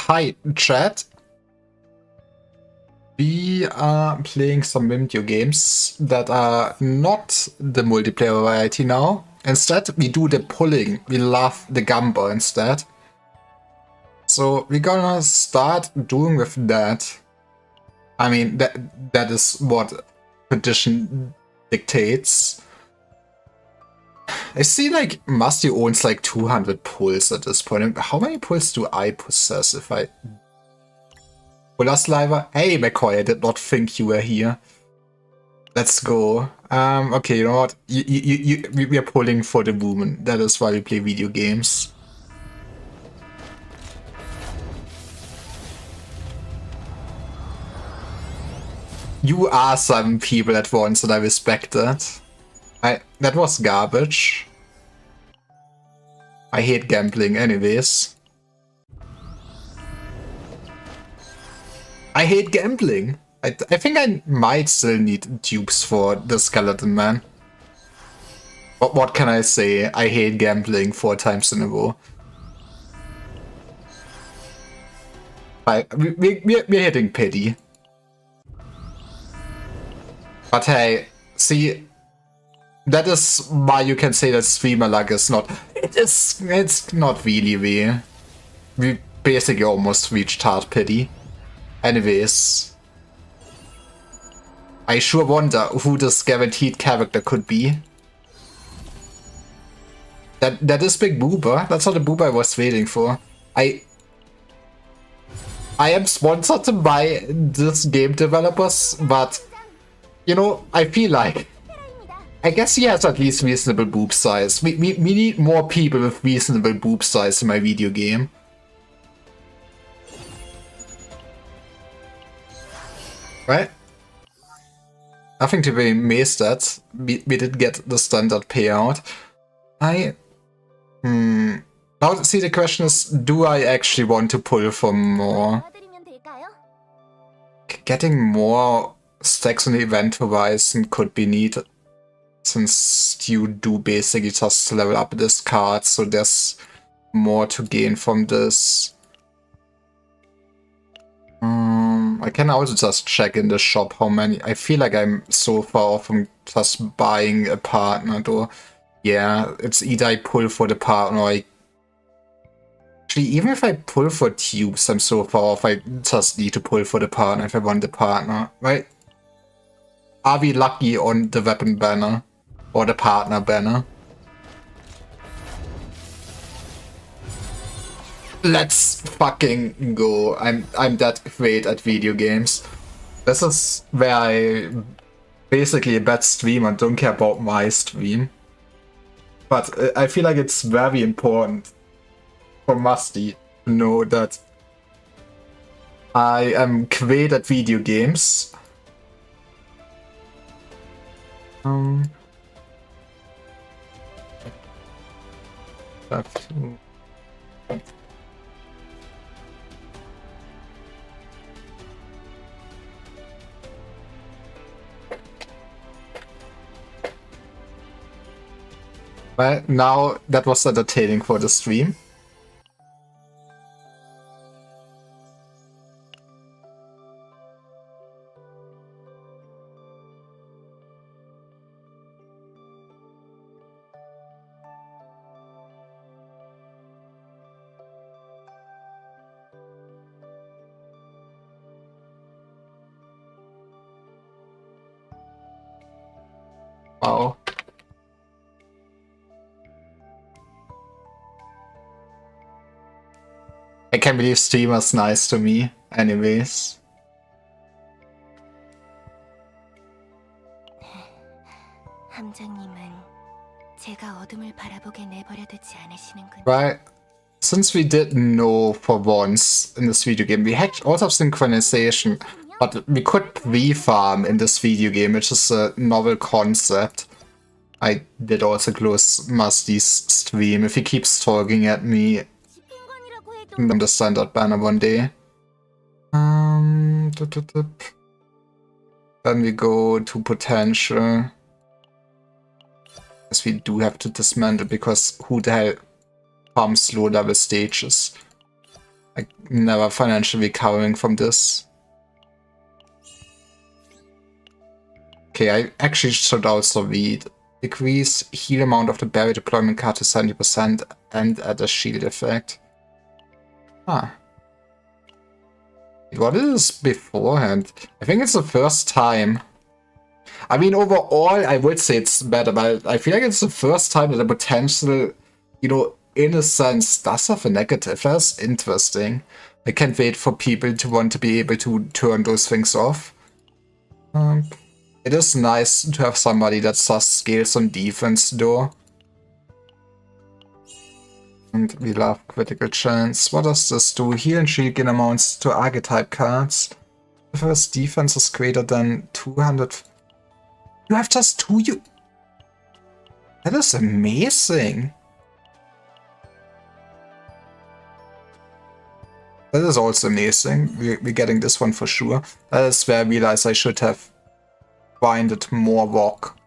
hi, chat. We are playing some video games that are not the multiplayer variety now. Instead, we do the pulling. We love the Gamba instead. So we're gonna start doing with that. I mean, that is what tradition dictates. I see like Musty owns like 200 pulls at this point. How many pulls do I possess if I... Puller Sliver? Hey McCoy, I did not think you were here. Let's go. Okay, you know what? We are pulling for the woman. That is why we play video games. You are some people at once and I respect that. That was garbage. I hate gambling anyways. I hate gambling. I think I might still need tubes for the skeleton man. But what can I say? I hate gambling 4 times in a row. We're hitting pity. But hey, see, that is why you can say that streamer luck is not... It's not really real. We basically almost reached hard pity. Anyways, I sure wonder who this guaranteed character could be. That is Big Boober. That's not the Boober I was waiting for. I am sponsored by this game developers, but you know, I feel like I guess he has at least reasonable boob size. We need more people with reasonable boob size in my video game. Right? Nothing to be amazed at. We did get the standard payout. Now, see, the question is, do I actually want to pull for more? Getting more stacks on the event horizon could be neat, since you do basically just level up this card, so there's more to gain from this. I can also just check in the shop how many. I feel like I'm so far off from just buying a partner though. Yeah, it's either I pull for the partner or I... Actually, even if I pull for tubes, I'm so far off, I just need to pull for the partner if I want the partner, right? Are we lucky on the weapon banner? Or the partner banner? Let's fucking go. I'm that great at video games. This is where I basically a bad streamer, don't care about my stream. But I feel like it's very important for Musty to know that I am great at video games. Have to... Well, now that was entertaining for the stream. Wow. I can't believe streamer's nice to me, anyways. Right, since we didn't know for once in this video game, we had also synchronization, but we could pre-farm in this video game, which is a novel concept. I did also close Musty's stream if he keeps talking at me. On the standard banner one day. Then we go to potential. Yes, we do have to dismantle because who the hell farms low level stages? Like, never financially recovering from this. Okay, I actually should also read. Decrease heal amount of the berry deployment card to 70% and add a shield effect. Huh. What is beforehand? I think it's the first time. I mean, overall, I would say it's better, but I feel like it's the first time that the potential, you know, in a sense, does have a negative. That's interesting. I can't wait for people to want to be able to turn those things off. It is nice to have somebody that does skills on defense, though. And we love critical chance. What does this do? Heal and shield gain amounts to archetype cards. The first defense is greater than 200. You have just 2 That is amazing. That is also amazing. We're getting this one for sure. That is where I realized I should have binded more rock.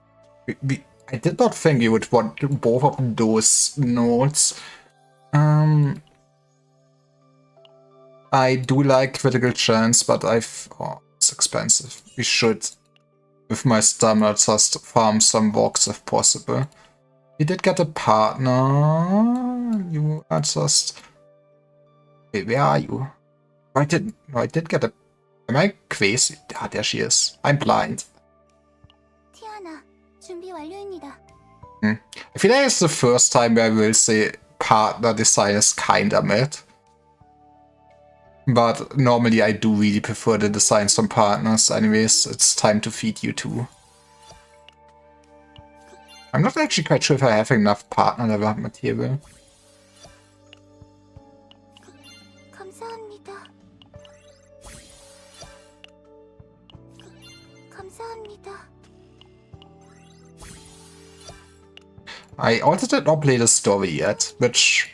I did not think you would want both of those nodes. I do like critical chance, but it's expensive. We should, with my stamina, just farm some rocks if possible. We did get a partner. You are just... Wait, where are you? I did get a... Am I crazy? Ah, there she is. I'm blind. I feel like it's the first time where I will say partner design is kinda mid. But normally I do really prefer the designs from partners. Anyways, it's time to feed you too. I'm not actually quite sure if I have enough partner development material. I also did not play the story yet, which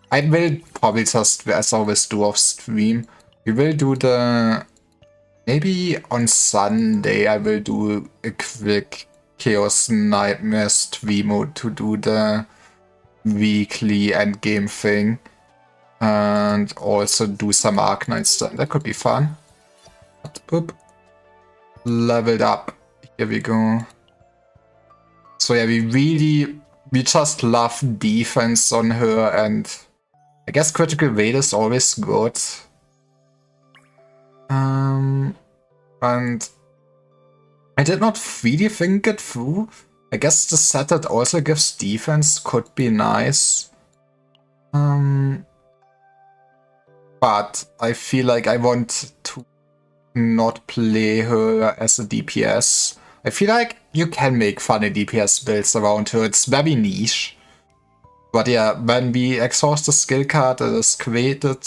I will probably just, as I always do, off stream. We will do the... Maybe on Sunday I will do a quick Chaos Nightmare stream to do the weekly endgame thing. And also do some Arknights then. That could be fun. Boop. Leveled up. Here we go. So yeah, we just love defense on her, and I guess critical weight is always good. And I did not really think it through. I guess the set that also gives defense could be nice. But I feel like I want to not play her as a DPS. I feel like you can make funny DPS builds around her. It's very niche. But yeah, when we exhaust the skill card that is created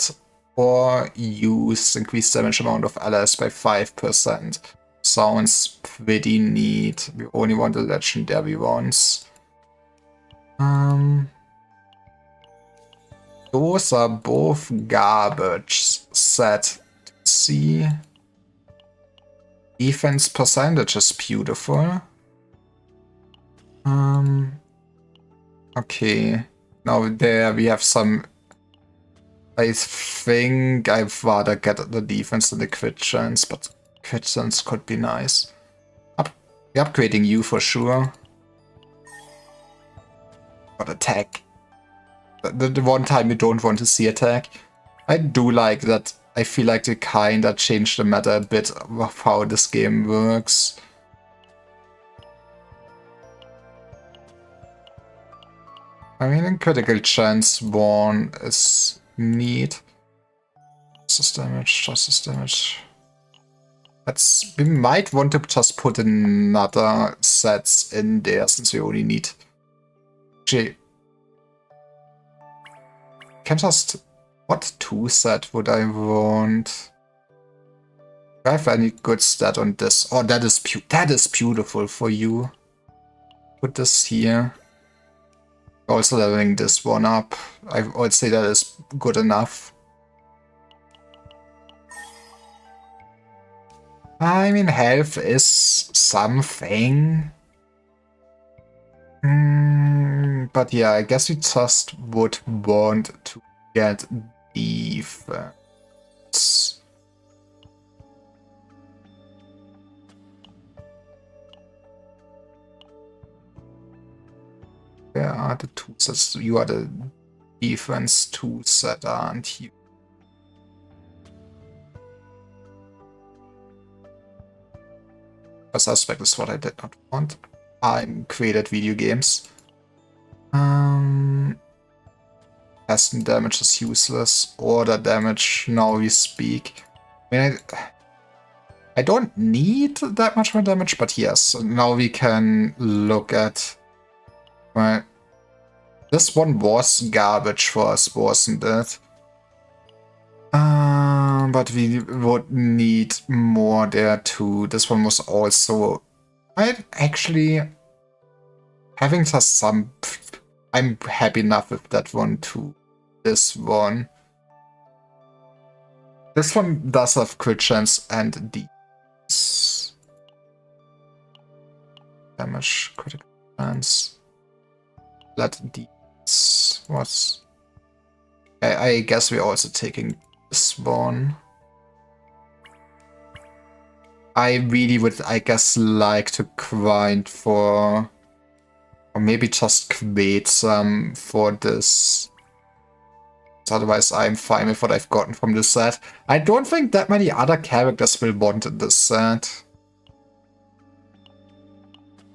or use increased damage amount of allies by 5%. Sounds pretty neat. We only want the legendary ones. Those are both garbage. Set to see. Defense percentage is beautiful. Okay. Now there we have some... I think I'd rather get the defense than the crit chance, but crit chance could be nice. We're upgrading you for sure. But attack. The one time you don't want to see attack. I do like that. I feel like they kinda changed the meta a bit of how this game works. I mean, critical chance 1 is neat. Justice damage. We might want to just put another sets in there since we only need... Actually, can just... What 2 set would I want? Do I have any good stat on this? Oh, that is beautiful for you. Put this here. Also leveling this one up. I would say that is good enough. I mean, health is something. But yeah, I guess we just would want to get defense. Where are the two sets? You are the defense two set, aren't you? A suspect is what I did not want. I created video games. Custom damage is useless. Order damage, now we speak. I mean, I don't need that much more damage, but yes, now we can look at... Right. This one was garbage for us, wasn't it? But we would need more there too. This one was also... Actually... Having just some... I'm happy enough with that one too. This one. This one does have crit chance and these. Damage, critical chance. Let these was... I guess we're also taking this one. I really would, I guess, like to grind for... Or maybe just create some for this. Otherwise, I'm fine with what I've gotten from this set. I don't think that many other characters will want this set.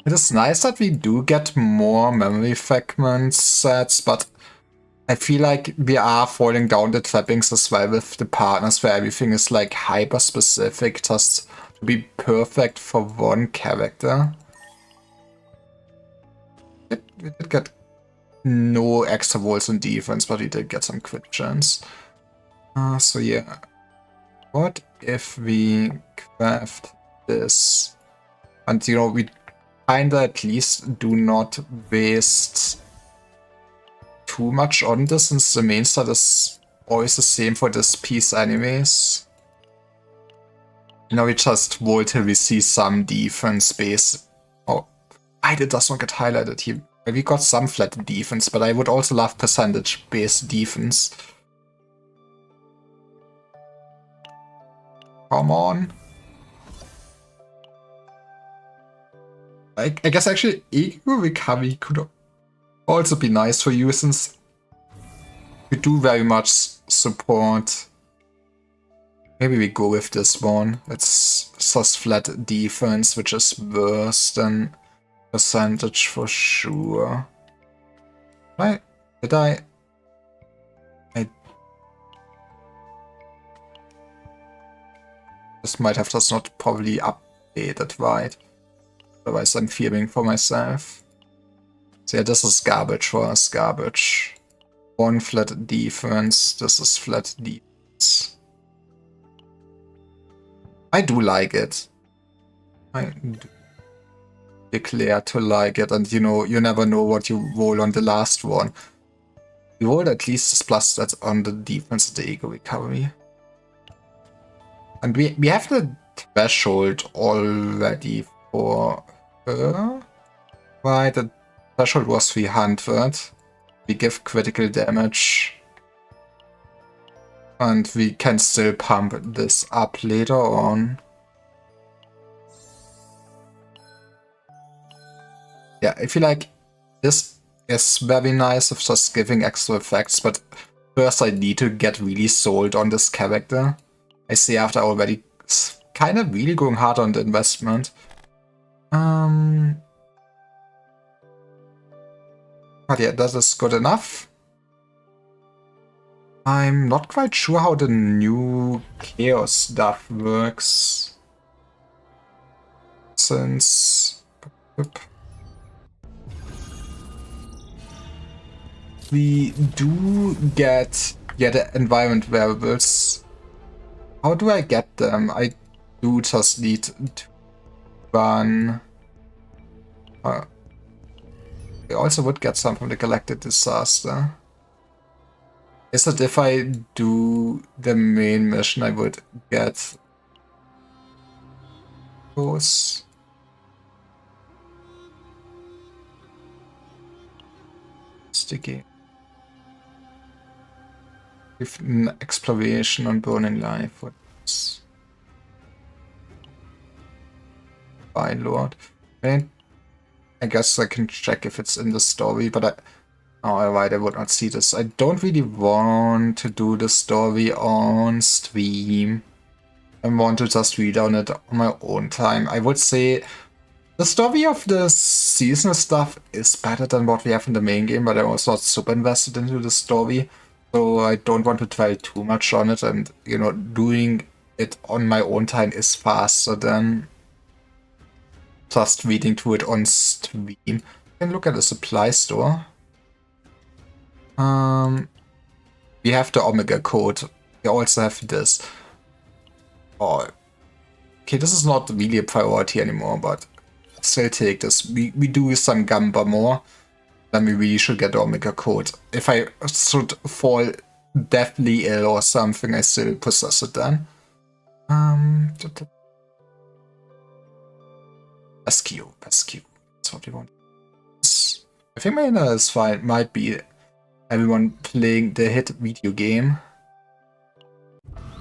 It is nice that we do get more memory fragment sets, but I feel like we are falling down the trappings as well with the partners where everything is like hyper specific just to be perfect for one character. We did get no extra rolls in defense, but we did get some crit chance. So yeah, what if we craft this? And you know, we kinda at least do not waste too much on this, since the main stat is always the same for this piece anyways. You know, we just roll till we see some defense base. Oh, it does not get highlighted here. We got some flat defense, but I would also love percentage-based defense. Come on. I guess actually Ego Recovery could also be nice for you, since you do very much support. Maybe we go with this one. It's just flat defense, which is worse than percentage for sure. Right? Did I this might have just not probably updated, right? Otherwise I'm fearing for myself. So yeah, this is garbage for us, garbage. One flat defense, this is flat defense. I do like it. I do declare to like it, and you know, you never know what you roll on the last one. You rolled at least this plus that's on the defense of the Ego Recovery. And we have the threshold already for her. Right, the threshold was 300. We give critical damage. And we can still pump this up later on. Yeah, I feel like this is very nice of just giving extra effects, but first I need to get really sold on this character. I see after already kind of really going hard on the investment. But yeah, that is good enough. I'm not quite sure how the new Chaos stuff works. Since... we do get the environment variables. How do I get them? I do just need to run. I also would get some from the Galactic Disaster. Is it if I do the main mission I would get those? Sticky. With an exploration on burning life. What's fine, Lord. And I guess I can check if it's in the story, but oh, right, I would not see this. I don't really want to do the story on stream. I want to just read on it on my own time. I would say the story of the seasonal stuff is better than what we have in the main game, but I was not super invested into the story. So I don't want to dwell too much on it, and, you know, doing it on my own time is faster than just reading to it on stream. You can look at the supply store. We have the Omega code. We also have this. Oh, okay, this is not really a priority anymore, but still take this. We do some Gamba more, then we really should get the Omega code. If I should fall deathly ill or something, I still possess it then. Rescue. That's what we want. I think Mana is fine. Might be everyone playing the hit video game.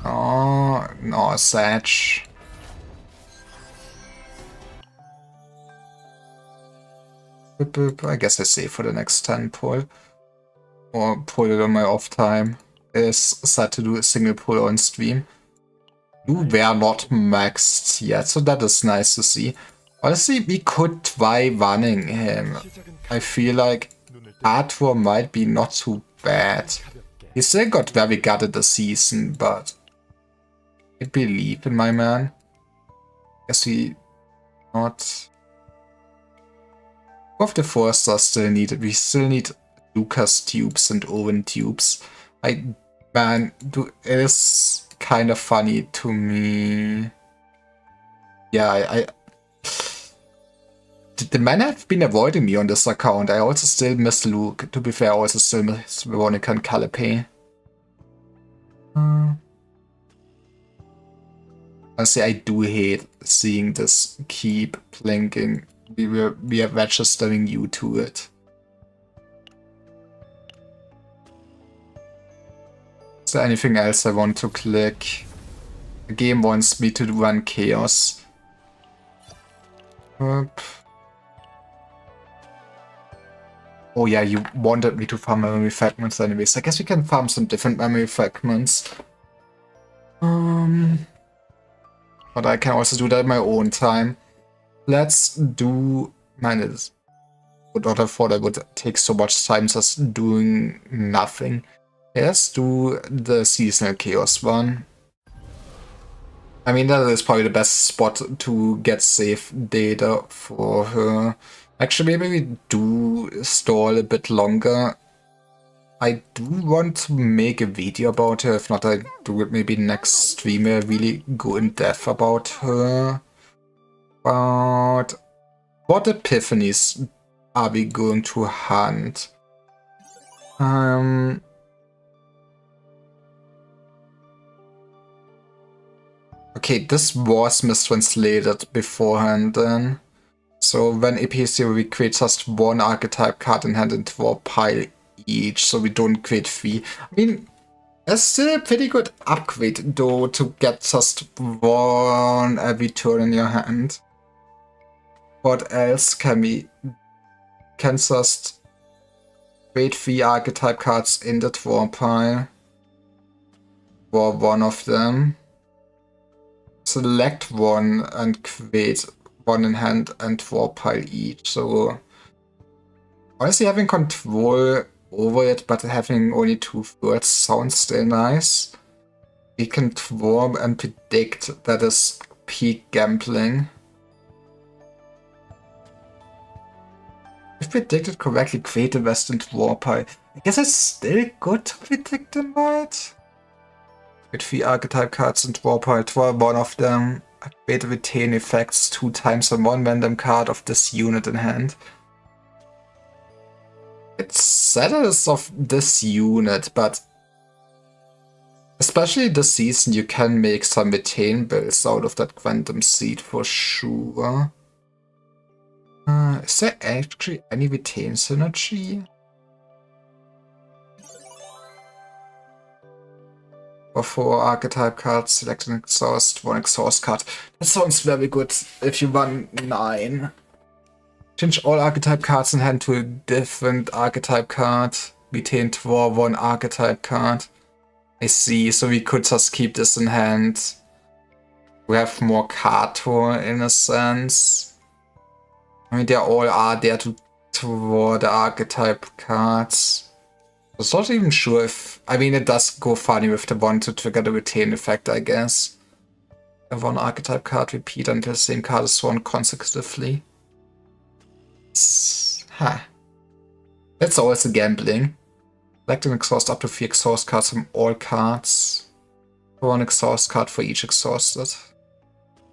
Oh, no, Satch. I guess I save for the next 10 pull. Or pull it on my off time. It's set to do a single pull on stream. You were not maxed yet, so that is nice to see. Honestly, we could try running him. I feel like Arthur might be not too bad. He still got very gutted this season, but I believe in my man. Guess he not. Both the Foresters are still needed. We still need Lucas tubes and Owen tubes. Man, it is kind of funny to me. Yeah, the men have been avoiding me on this account. I also still miss Luke. To be fair, I also still miss Veronica and Calipe. Honestly, I do hate seeing this keep blinking. We are registering you to it. Is there anything else I want to click? The game wants me to run Chaos. Oh yeah, you wanted me to farm memory fragments anyways. I guess we can farm some different memory fragments. But I can also do that in my own time. Let's do... Man, I would not have thought I would take so much time just doing nothing. Let's do the seasonal chaos one. I mean, that is probably the best spot to get safe data for her. Actually, maybe we do stall a bit longer. I do want to make a video about her. If not, I do it maybe next stream. I really go in depth about her. But what epiphanies are we going to hunt? Okay, this was mistranslated beforehand then. So when AP0, we create just one archetype card in hand and draw a pile each, so we don't create 3. I mean, that's still a pretty good upgrade though, to get just one every turn in your hand. What else can we... Can just create 3 archetype cards in the draw pile. Draw one of them. Select one and create one in hand and draw pile each. So honestly, having control over it, but having only 2/3 sounds still nice. We can draw and predict. That is peak gambling. If predicted correctly, create a western draw pile. I guess it's still good to predict them right. With 3 archetype cards and draw pile, draw one of them. Activate retain effects 2 times on one random card of this unit in hand. It's status of this unit, but especially this season you can make some retain builds out of that quantum seed for sure. Is there actually any retain synergy? For 4 archetype cards, select an exhaust, 1 exhaust card. That sounds very good if you run 9. Change all archetype cards in hand to a different archetype card. Retain draw 1 archetype card. I see, so we could just keep this in hand. We have more card draw in a sense. I mean, they all are there to draw the archetype cards. I was not even sure if... I mean, it does go funny with the 1 to trigger the retain effect, I guess. The 1 archetype card repeat until the same card is drawn consecutively. Huh. That's also gambling. Select and exhaust up to 3 exhaust cards from all cards. 1 exhaust card for each exhausted.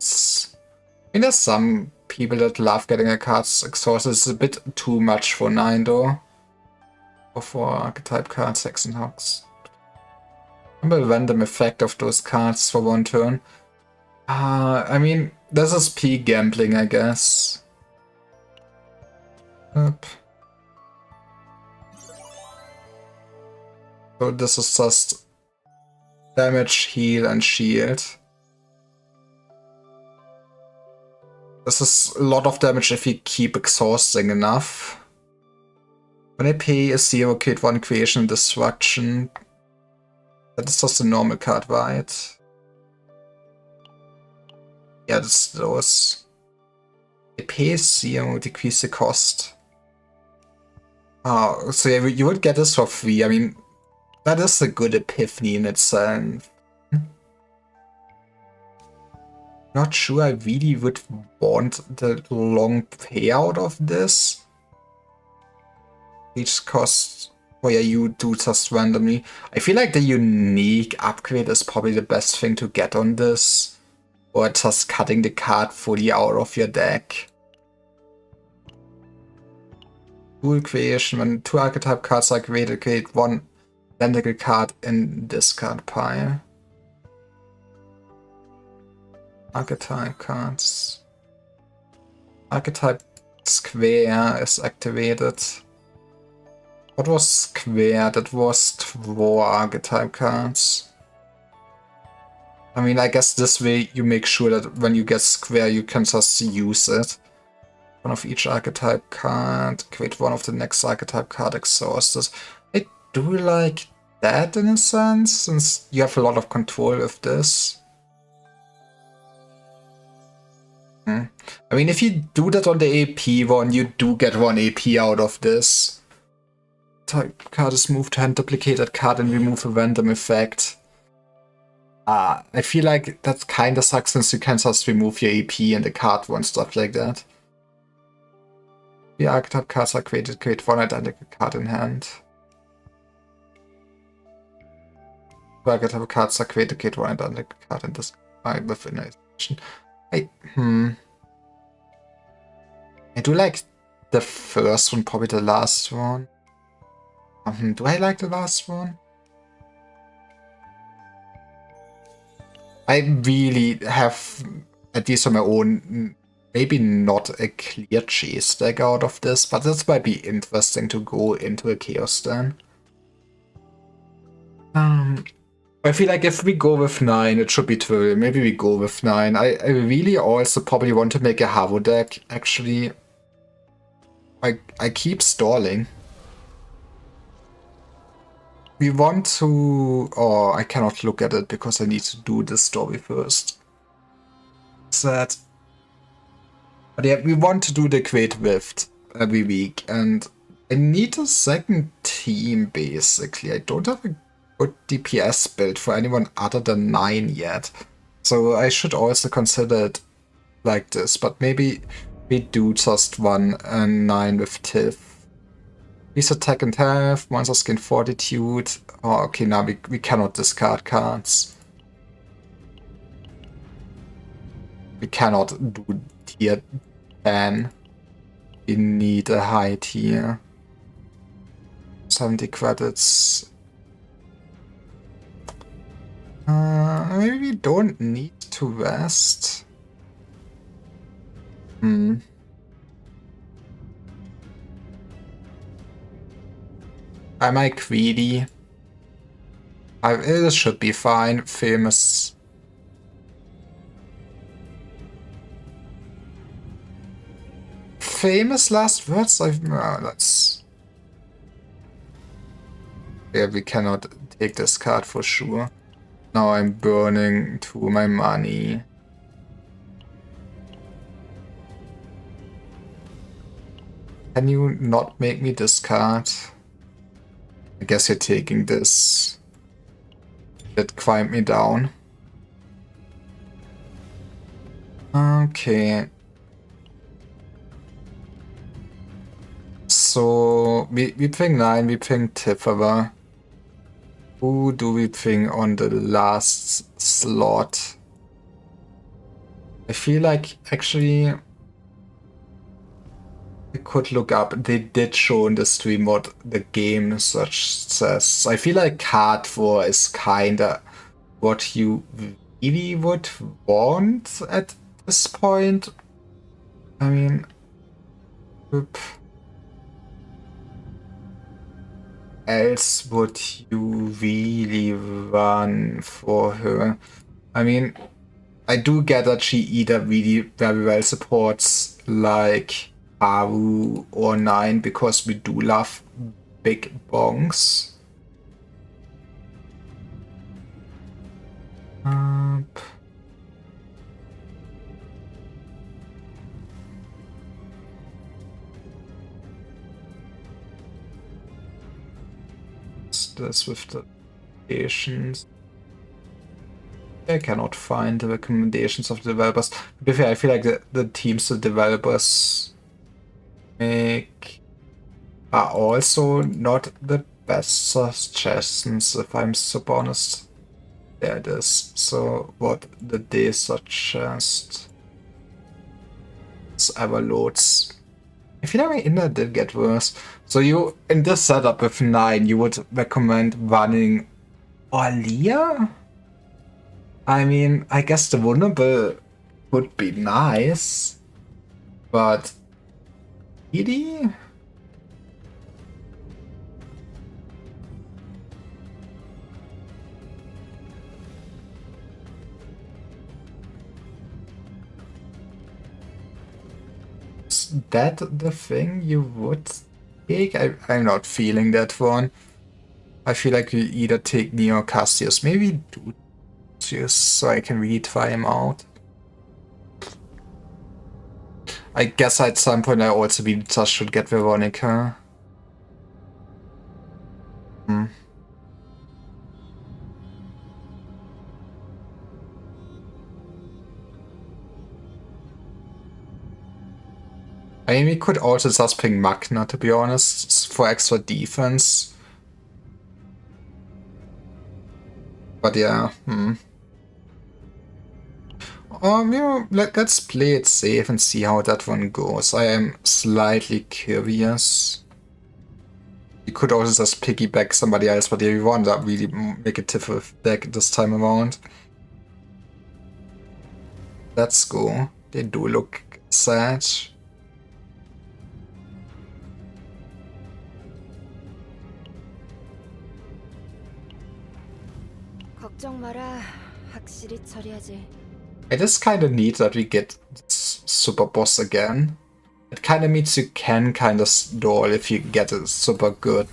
I mean, there's some people that love getting their cards exhausted. It's a bit too much for 9 though. For 4 archetype cards, Hex and Hogs. Remember the random effect of those cards for 1 turn. I mean, this is peak gambling, I guess. Yep. So this is just damage, heal, and shield. This is a lot of damage if you keep exhausting enough. When I pay a 0, create 1 creation and destruction. That is just a normal card, right? Yeah, that's those. I pay a 0, decrease the cost. Oh, so yeah, you would get this for free. I mean, that is a good epiphany in itself. Not sure I really would want the long payout of this. Each cost, oh yeah, you do just randomly. I feel like the unique upgrade is probably the best thing to get on this. Or just cutting the card fully out of your deck. Rule creation, when 2 archetype cards are created, create 1 identical card in this card pile. Archetype cards. Archetype square is activated. What was square? That was draw archetype cards. I mean, I guess this way you make sure that when you get square, you can just use it. 1 of each archetype card, create 1 of the next archetype card exhausted. I do like that in a sense, since you have a lot of control with this. I mean, if you do that on the AP one, you do get 1 AP out of this. Type card is moved to hand, duplicate that card and remove a random effect. I feel like that kinda sucks since you can just remove your AP and the card one, stuff like that. The archetype cards are created, create 1 identical card in hand. The archetype cards are created, create 1 identical card in this within a section. I do like the first one, probably the last one. Do I like the last one? I really have, at least on my own, maybe not a clear chase deck out of this, but this might be interesting to go into a Chaos then. I feel like if we go with 9, it should be trivial. Maybe we go with 9. I really also probably want to make a Havo deck, actually. I keep stalling. We want to... Oh, I cannot look at it because I need to do this story first. Sad. But yeah, we want to do the Great Rift every week, and I need a second team, basically. I don't have a good DPS build for anyone other than 9 yet. So I should also consider it like this, but maybe we do just run a 9 with tiph. Please attack and health, monsters gain fortitude. Oh, okay, now we cannot discard cards. We cannot do tier 10. We need a high tier. 70 credits. Maybe we don't need to rest. Am I greedy? It should be fine. Famous. Famous last words? Let's. Yeah, we cannot take this card for sure. Now I'm burning to my money. Can you not make me discard? I guess you're taking this. That quiet me down. Okay. So, we ping 9, we ping tiph, aber who do we ping on the last slot? I feel like actually I could look up. They did show in the stream what the game search says. I feel like card 4 is kinda what you really would want at this point. I mean, oop. Else would you really run for her? I mean, I do get that she either really very well supports like Haru or 9 because we do love big bongs. This with the recommendations. I cannot find the recommendations of the developers. To be fair, I feel like the teams the developers make are also not the best suggestions, if I'm super honest. There it is. So what did they suggest? It's overloads. I feel like my internet did get worse. So you, in this setup with 9, you would recommend running Orlia? I mean, I guess the vulnerable would be nice, but really? Is that the thing you would take? I'm not feeling that one. I feel like you either take Neo or Cassius. Maybe do just so I can really try him out. I guess at some point I also just should get Veronica. I mean, we could also just ping Magna, to be honest, for extra defense. But yeah, yeah, let's play it safe and see how that one goes. I am slightly curious. You could also just piggyback somebody else, but if you want to really make a tiph deck this time around. Let's go. They do look sad. 걱정 마라. 확실히 처리하지. It is kind of neat that we get this super boss again. It kind of means you can kind of stall if you get a super good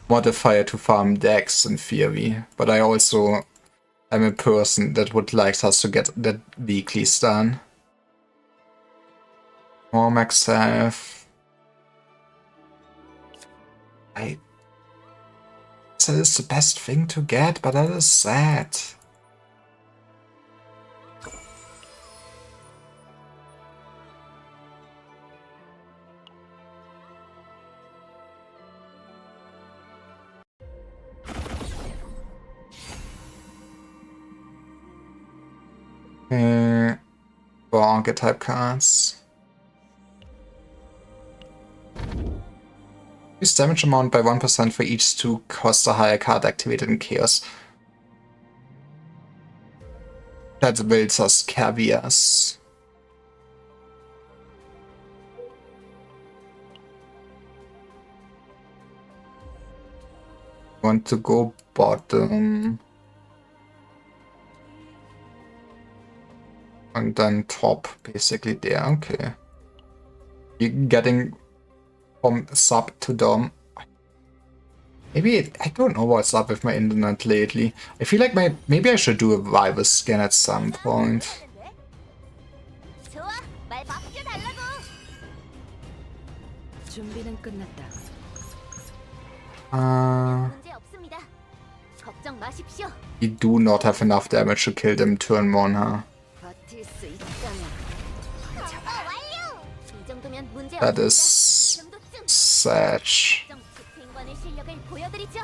modifier to farm decks in theory. But I also am a person that would like us to get that weekly done. More max health. That is the best thing to get, but that is sad. For archetype cards. Increase damage amount by 1% for each 2 cost a higher card activated in Chaos. That builds us caviars. Want to go bottom. And then top, basically there, okay. You're getting from sub to dom. Maybe, I don't know what's up with my internet lately. I feel like maybe I should do a virus scan at some point. 준비는 끝났다. We do not have enough damage to kill them turn 1, huh? 버틸 수 있다면 이 정도면 문제 That 없습니다. is 이 정도쯤 sad. 집행관의 실력을 보여드리죠.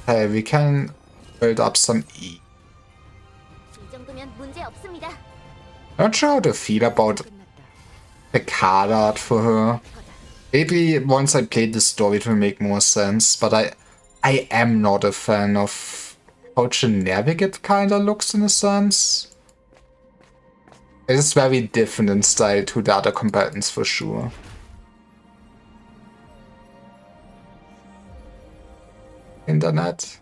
Hey, we can build up some E. 이 정도면 문제 없습니다. Not sure how to feel about the card art for her. Maybe once I played the story it will make more sense, but I am not a fan of how generic it kinda looks in a sense. It is very different in style to the other combatants for sure. Internet.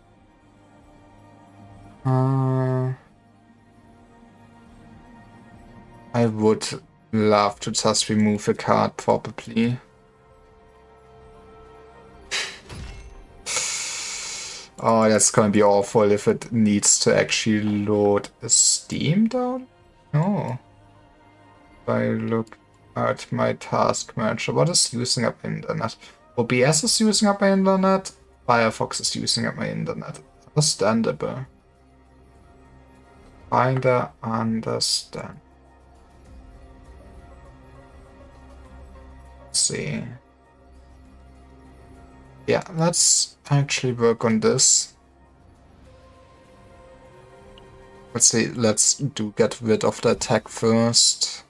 I would love to just remove a card, probably. Oh, that's gonna be awful if it needs to actually load a Steam down? No. If I look at my task manager, what is using up my internet? OBS is using up my internet. Firefox is using up my internet. Understandable. Kinda understand. Let's see. Yeah, let's actually work on this. Let's see, let's get rid of the attack first.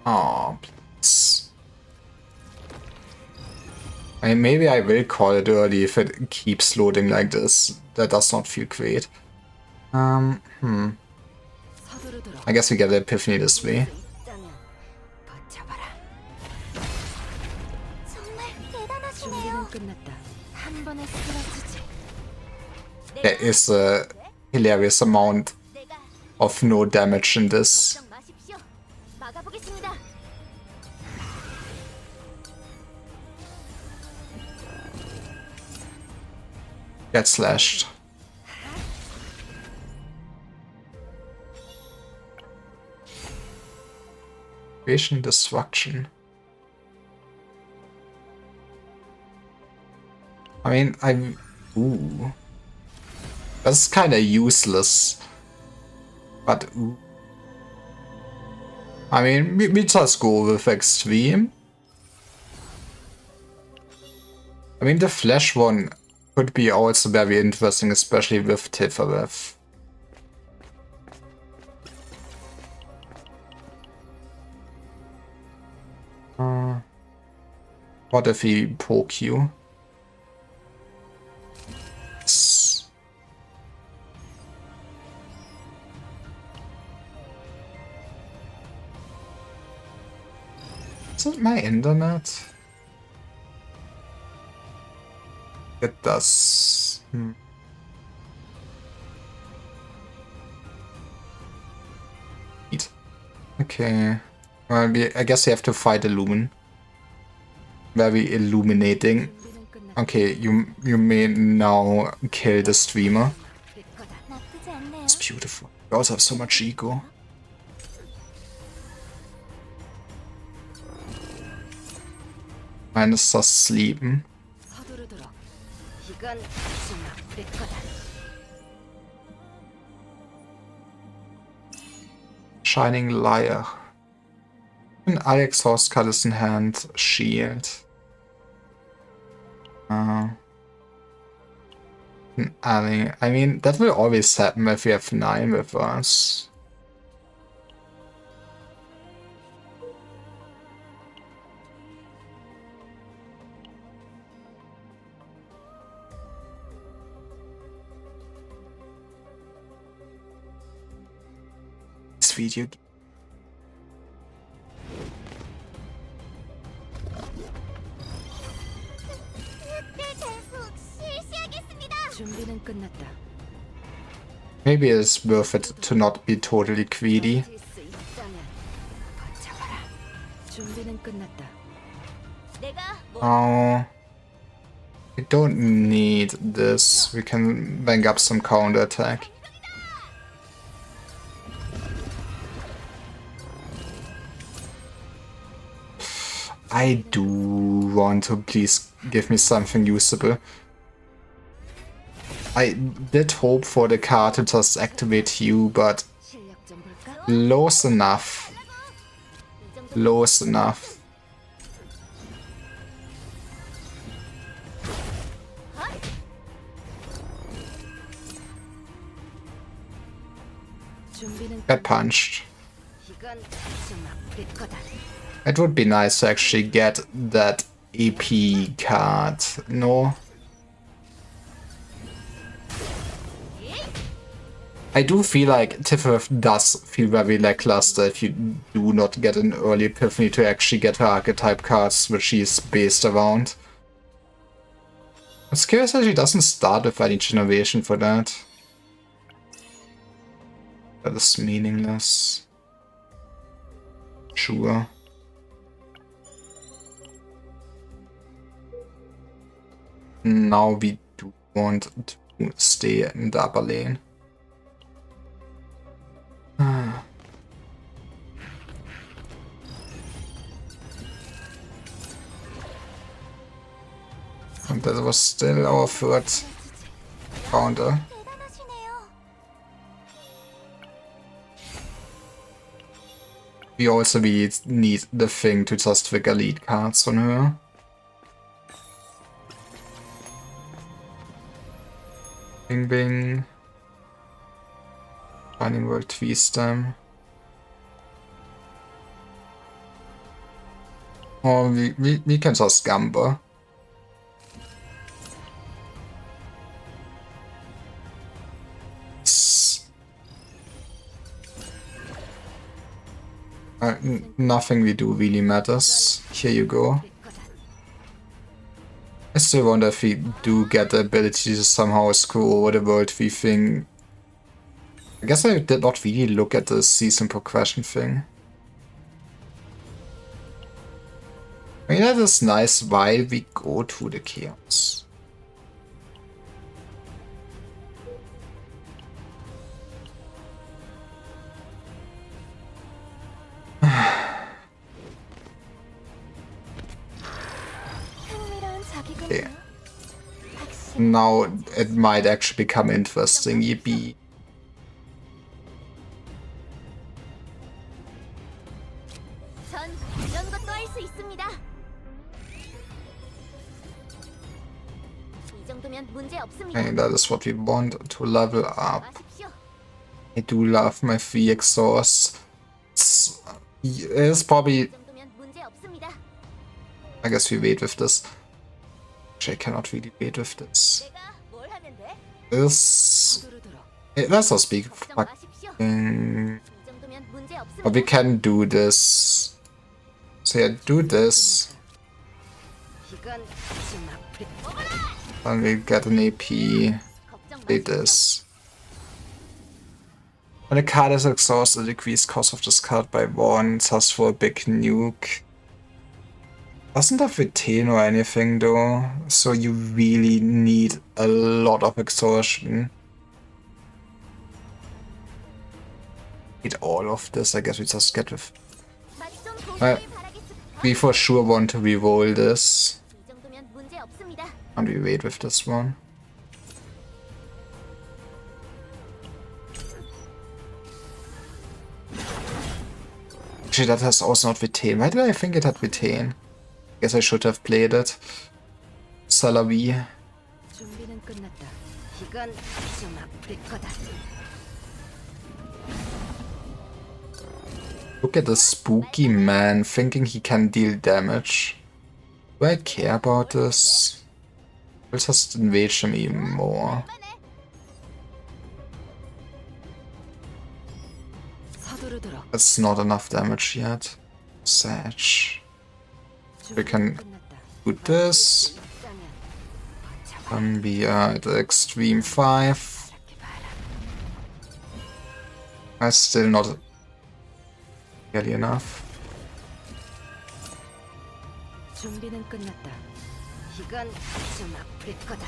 Oh, please. I mean, maybe I will call it early if it keeps loading like this. That does not feel great. I guess we get the epiphany this way. There is a hilarious amount of no damage in this. Get slashed. Creation destruction. I mean, ooh. That's kinda useless. But ooh. I mean, we just go with extreme. I mean, the flash one could be also very interesting, especially with tiph. What if he poke you? Is it my internet? It does. Okay. Well, I guess we have to fight Illumin. Very illuminating. Okay, you may now kill the streamer. It's beautiful. You also have so much ego. Mine is just sleeping. Shining Liar. An Alex Horse cut is in hand. Shield. An alley. I mean, that will always happen if we have 9 with us. video game. 준비는 끝났다. Maybe it's worth it to not be totally greedy. 버틸 수 있다면 버텨봐라. 준비는 끝났다. 내가 뭐 Oh, we don't need this. We can bank up some counter attack. I do want to please give me something usable. I did hope for the card to just activate you, but 실력 좀 볼까? close enough. 이 정도 Close enough. 준비는 Get punched. 이건 좀 아플 거다. It would be nice to actually get that EP card, no? I do feel like tiph does feel very lackluster if you do not get an early epiphany to actually get her archetype cards, which she is based around. It's curious that she doesn't start with any generation for that. That is meaningless. Sure. Now we do want to stay in the upper lane. And that was still our third counter. 대단하시네요. We also need the thing to just trigger lead cards on her. Bing bing. Finding World Twist them. Or we can just Gamba. Nothing we do really matters. Here you go. I still wonder if we do get the ability to somehow screw over the World V thing. I guess I did not really look at the season progression thing. I mean, that is nice while we go to the chaos. 흥미로운 적이군요. Okay. 확실히 Now it might actually become interesting. Yippee. 전 이런 것도 할 수 있습니다. 이 정도면 문제 없습니다. Okay, that is what we want to level up. 마십시오. I do love my 3 exhausts. It's probably... 이 정도면 문제 없습니다. I guess we wait with this. Actually, I cannot really wait with this. 내가 뭘 하면 돼? This... 두루두루. Let's not speak 걱정 마십시오. fucking... 이 정도면 문제 But we 없습니다. can do this. So yeah, do this. 이건 좀 아플 And we get an AP. 걱정 Play 마십시오. this. When a card is exhausted, decrease cost of this card by 1, just for a big nuke. Doesn't have retain or anything though, so you really need a lot of exhaustion. Need all of this, I guess we just get with... 맛좀 보시길 바라겠습니다. We for sure want to reroll this. 이 정도면 문제 없습니다. And we wait with this one. Actually, that has also not retain. Why did I think it had retain? Guess I should have played it. Salavi. 준비는 끝났다. 이건 좀 아플 거다. Look at the spooky man thinking he can deal damage. Do I care about this? We'll just enrage him even more. 얼마네? 서두르 서두르도록. That's not enough damage yet. Sage. We can do this. And we are at extreme 5. That's still not really enough. 준비는 끝났다. 이건 좀 아플 거다.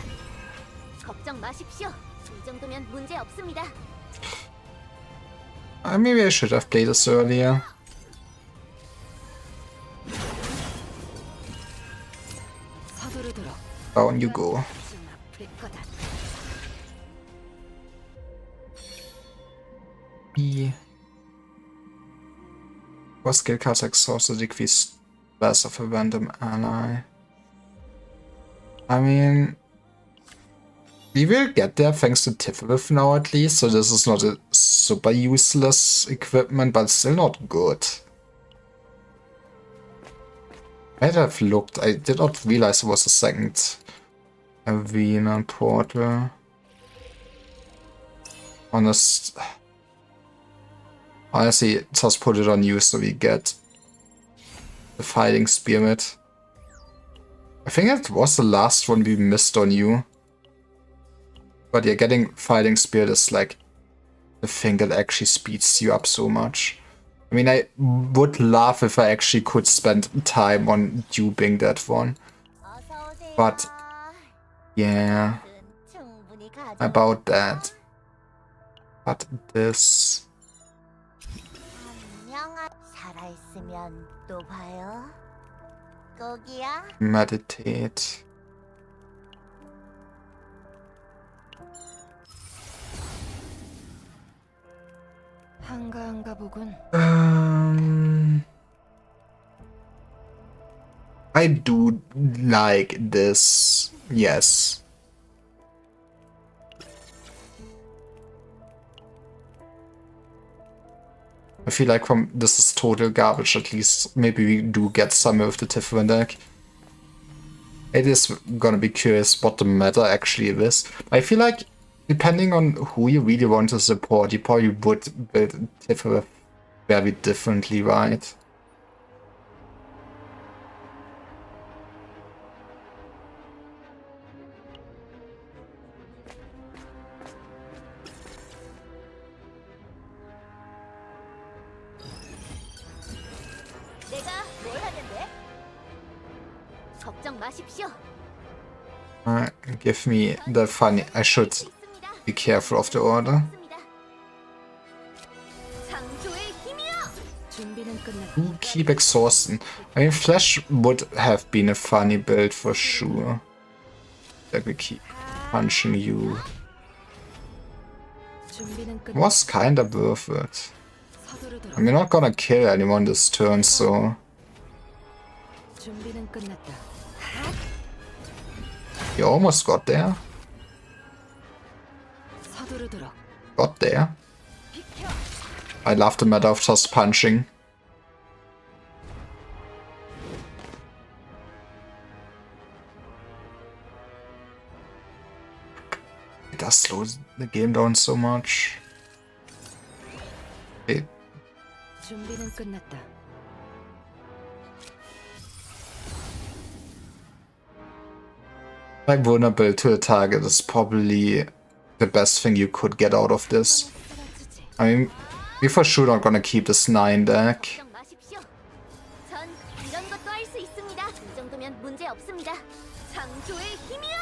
걱정 마십시오. 이 정도면 문제 없습니다. Maybe I should have played this earlier. 서두르도록. Down you go. 좀 아플 거다. E. For skill cards exhausted, decrease less of a random ally. I mean, we will get there thanks to tiph now at least, so this is not a super useless equipment, but still not good. I'd have looked, I did not realize it was a second arena portal. Honestly, just put it on you so we get the fighting spirit. I think it was the last one we missed on you. But yeah, getting fighting spirit is like the thing that actually speeds you up so much. I mean, I would love if I actually could spend time on duping that one. But yeah, about that. But this. 살아있으면 또 봐요. 거기야? Meditate. 한가한가 보군. I do like this. Yes. I feel like from this is total garbage. At least maybe we do get some of the tiph deck. It is gonna be curious what the meta actually is. I feel like depending on who you really want to support, you probably would build tiph very differently, right? 내가 뭘 하면 돼? 걱정 마십시오. Give me the funny. I should be careful of the order. 창조의 힘이여! 준비는 끝났다. Do keep exhausting. I mean, Flash would have been a funny build for sure. Like we keep punching you. 준비는 끝났다. Was kinda worth it. 서두르도록. I mean, not gonna kill anyone this turn, so 준비는 끝났다. you almost got there. 서두르도록. Got there. I love the meta of just punching. It does slow the game down so much. Okay. 준비는 끝났다. Like vulnerable to the target is probably the best thing you could get out of this. I mean, we for sure not gonna keep this 9 deck. 걱정 마십시오. 전 이런 것도 할 수 있습니다. 이 정도면 문제 없습니다. 창조의 힘이여!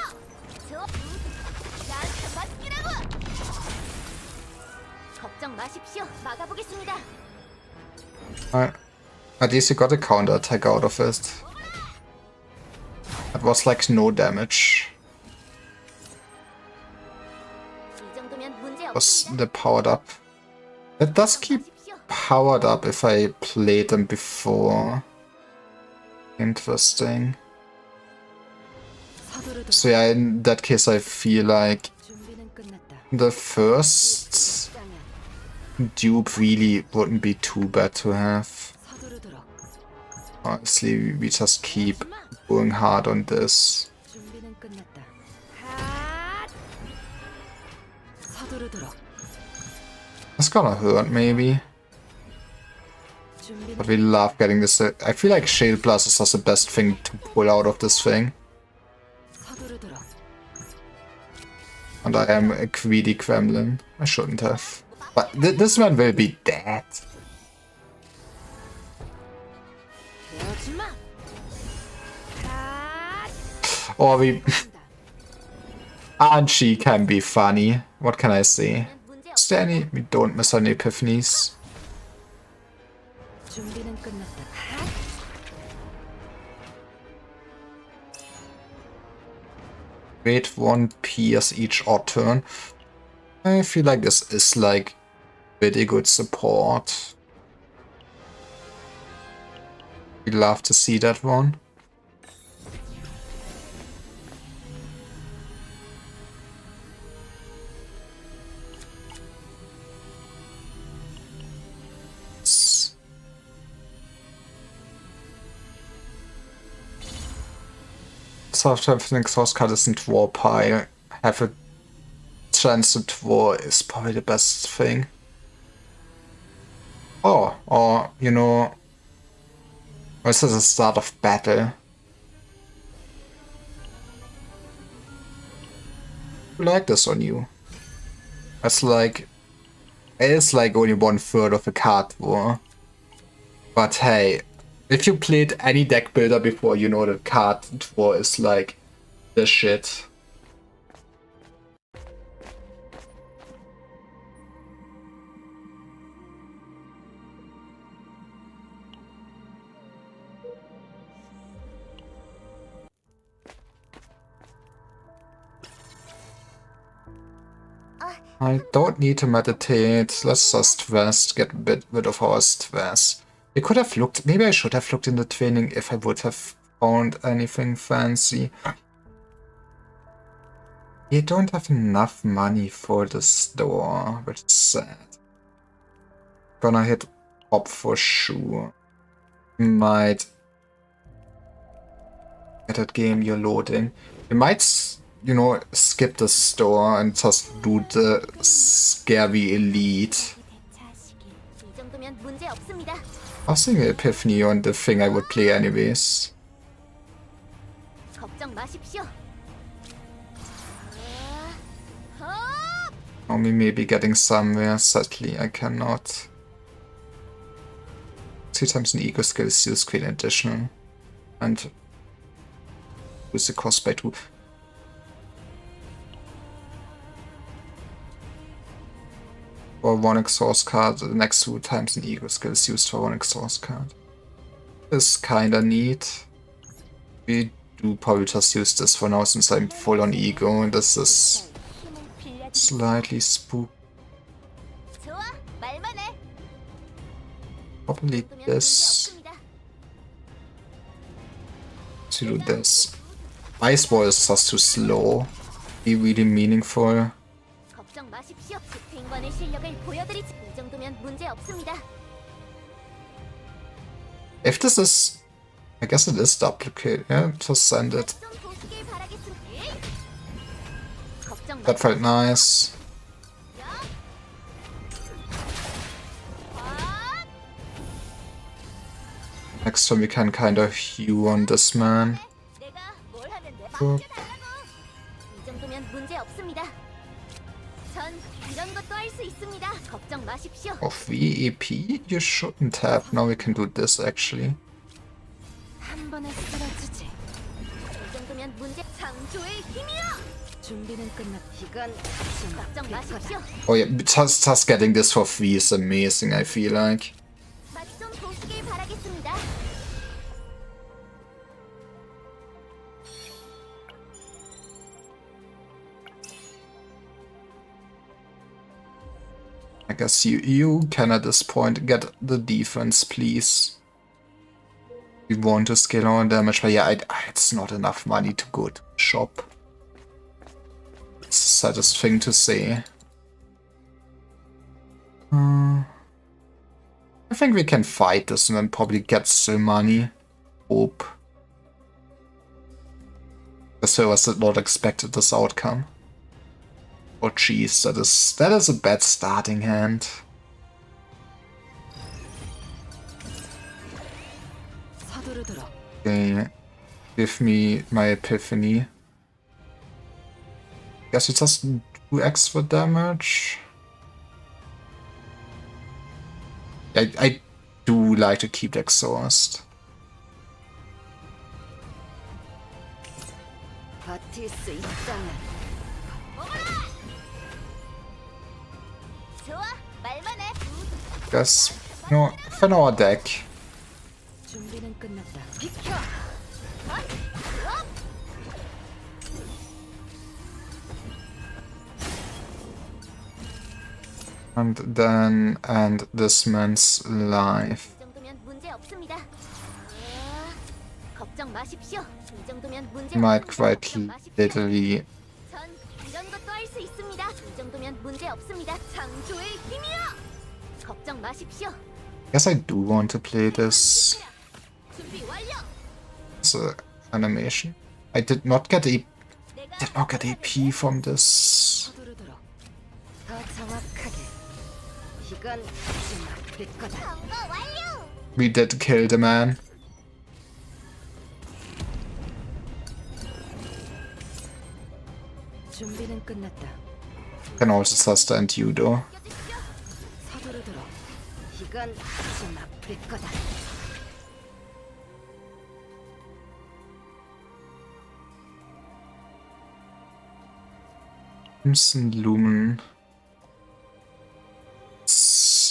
나한테 맡기라고! 걱정 마십시오. 막아보겠습니다. At least you got a counter attack out of it. That was like no damage. 이 정도면 문제 Was 없습니다. the powered up? It does keep powered up if I played them before. Interesting. 서두르도록. So yeah, in that case I feel like 준비는 끝났다. the first 땅이야. dupe really wouldn't be too bad to have. 서두르도록. Honestly, we just keep going hard on this. 준비는 끝났다. 서두르도록. It's gonna hurt, maybe. But we love getting this. I feel like Shield Plus is just the best thing to pull out of this thing. 서두르도록. And I am a greedy gremlin. I shouldn't have. But this man will be dead. 배우지 마. 아, Or we... Archie can be funny. What can I say? 문제 Is there any... We don't miss any epiphanies. 준비는 끝났다. Wait 1 PS each odd turn. I feel like this is like pretty good support. We'd love to see that one. Soft everything source card isn't draw pie. Have a chance to draw is probably the best thing. Oh, or you know, this is the start of battle. I like this on you. It's like only 1/3 of a card draw. But hey, if you played any deck builder before, you know that card draw is like the shit. I don't need to meditate. Let's just rest, get a bit rid of our stress. We could have looked, maybe I should have looked in the training if I would have found anything fancy. We don't have enough money for the store, which is sad. Gonna hit up for sure. Might get that game you're loading. We might, you know, skip the store and just do the scary elite. 이 정도면 문제 없습니다. I was thinking Epiphany on the thing I would play anyways. 걱정 마십시오. Or we may be getting somewhere, sadly I cannot. 3 times an ego skill is used queen additional. And with the cost by 2. For 1 exhaust card, the next 2 times an ego skill is used for 1 exhaust card. This kinda neat. We do probably just use this for now since I'm full on ego and this is 힘을 빌려주. slightly spook. 좋아, 말만 해. Probably 그러면 this. 문제 없습니다. To do this. Ice Ball is just too slow. Be really meaningful. 걱정 마십시오. 집행관의 실력을 보여드리지. 이 정도면 문제 없습니다. If this is... I guess it is duplicate. Yeah, just send it. 좀 보시길 바라겠습니다. 걱정 That felt nice. Next time we can kinda hew on this man. 내가 뭘 하면 돼? Boop. 이 정도면 문제 없습니다. 전 이런 것도 할 수 있습니다. 걱정 마십시오. Of VEP? You shouldn't have. Now we can do this actually. 한 번에 쓰러지지. 이 정도면 문제 창조의 힘이여. 준비는 끝났다. 이건 걱정 마십시오. Oh yeah, just getting this for free is amazing, I feel like. 맛 좀 보시길 바라겠습니다. I guess you can at this point get the defense, please. We want to scale our damage, but yeah, it's not enough money to go to shop. It's the saddest thing to say. I think we can fight this and then probably get still money. Hope. The servers did not expect this outcome. Oh jeez, that is a bad starting hand. Okay, give me my epiphany. Guess it does do extra damage. I do like to keep the exhaust. 버틸 수 있다면 좋아, 말만 해. Guess, you know, for our deck. 준비는 끝났다. 비켜. And then end this man's life. 이 정도면 문제 없습니다. 걱정 마십시오. 이 정도면 문제 Might 없습니다. quite 걱정 마십시오. literally. 전 이런 것도 할 수 있습니다. 이 정도면 문제 없습니다. 창조의 힘이여. 걱정 마십시오. Guess I do want to play this 준비 완료. as a animation. I did not get 내가 AP from this. 서두르도록. 더 정확하게. 이건 좀 아플 거다. 선거 완료. We did kill the man. 준비는 끝났다. Can also sustain you though. 껴주십시오. 서두르도록. 이건 좀 아플 거다. Crimson Lumen.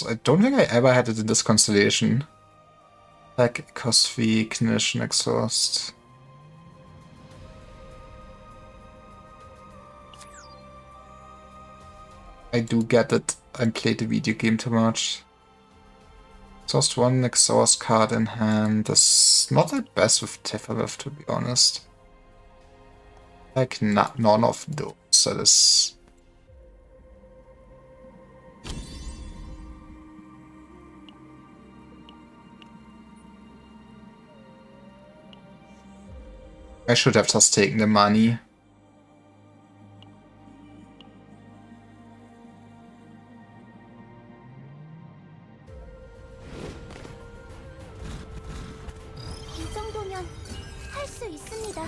I don't think I ever had it in this constellation. Like Cosby, Ignition, Exhaust. I do get it. I played the video game too much. Just one exhaust card in hand. That's not the best with tiph, to be honest. Like none of those. That is. I should have just taken the money. 이 정도면 할 수 있습니다.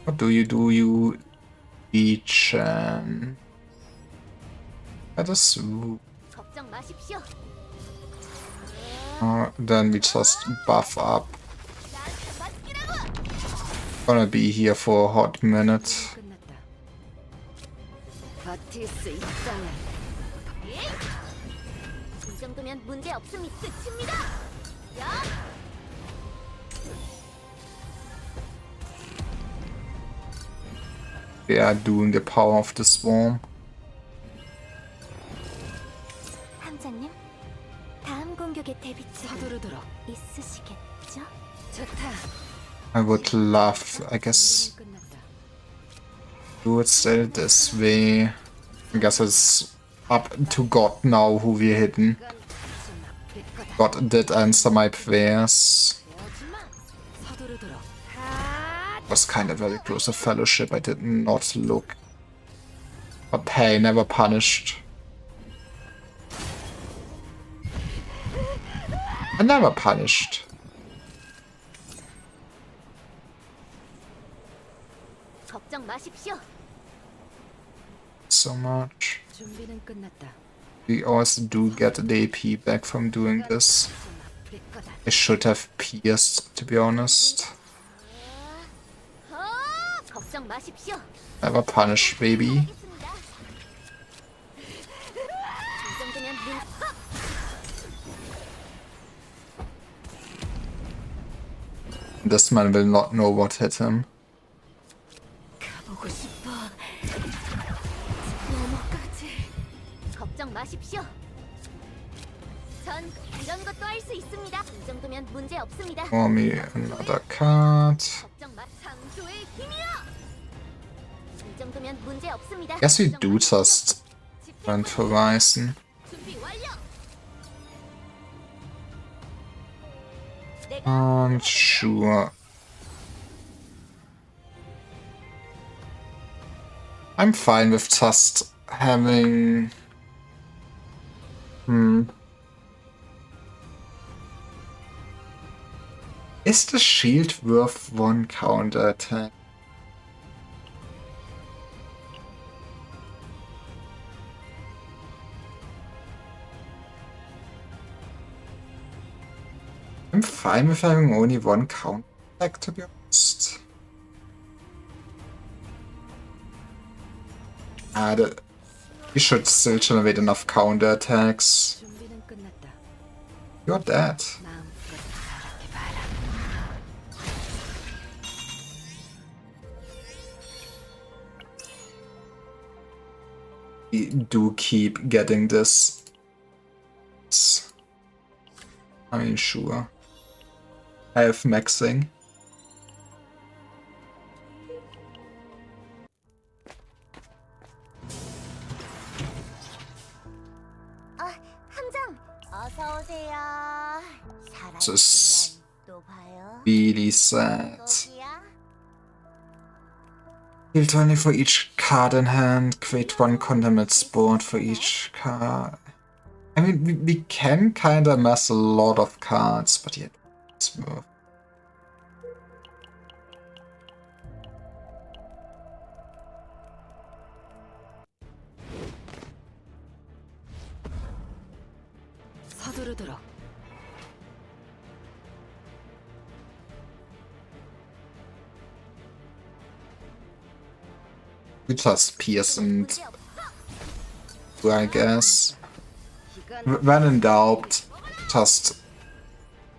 What do? You beach and that is. 걱정 마십시오. Then we just buff up. 나한테 맡기라고. Gonna be here for a hot minute. 끝났다. 버틸 수 있다면 이 정도면 문제 없음이 끝입니다. 야, They are doing the power of the swarm. 함장님, 다음 공격의 대비책은 서두르도록. 있으시겠죠? 좋다. I would love, I guess, 준비는 끝났다. do it still this way. I guess it's up to God now who we're hitting. 이건 좀 아플 거다. God did answer my prayers. 오지마. 서두르도록. Was kind of very close to fellowship. I did not look. But hey, never punished. I never punished. 걱정 마십시오. So much. 준비는 끝났다. We also do get the AP back from doing this. 좀 아플 거다. I should have pierced, to be honest. 걱정 마십시오. Never punish, baby. 하겠습니다. 이 정도면 This man will not know what hit him. 가보고 싶어. 넘어가지. 걱정 마십시오. 전 이런 것도 할 수 있습니다. 이 정도면 문제 없습니다. For me, another card. 걱정 마. 창조의 힘이여. 이 정도면 문제 없습니다. Guess we 걱정 do 마십시오. just 집행 run to Horizon. 준비 완료. Sure. I'm fine with just having Hmm. Is the shield worth 1 counter attack? I'm fine with having only 1 counter attack, to be honest. You should still generate enough counter attacks. 준비는 끝났다. You're dead. 마음껏 바라봐. We do keep getting this. I mean, sure. I have maxing. 함장, 어서 오세요. This is 살아있으면 또 봐요. really sad. 거기야? Heal 20 for each card in hand. Create 1 contaminate board for each card. I mean, we can kinda amass a lot of cards, but yet it's worth. 서두르도록. We just pierce and do, I guess. 이건 When in doubt, just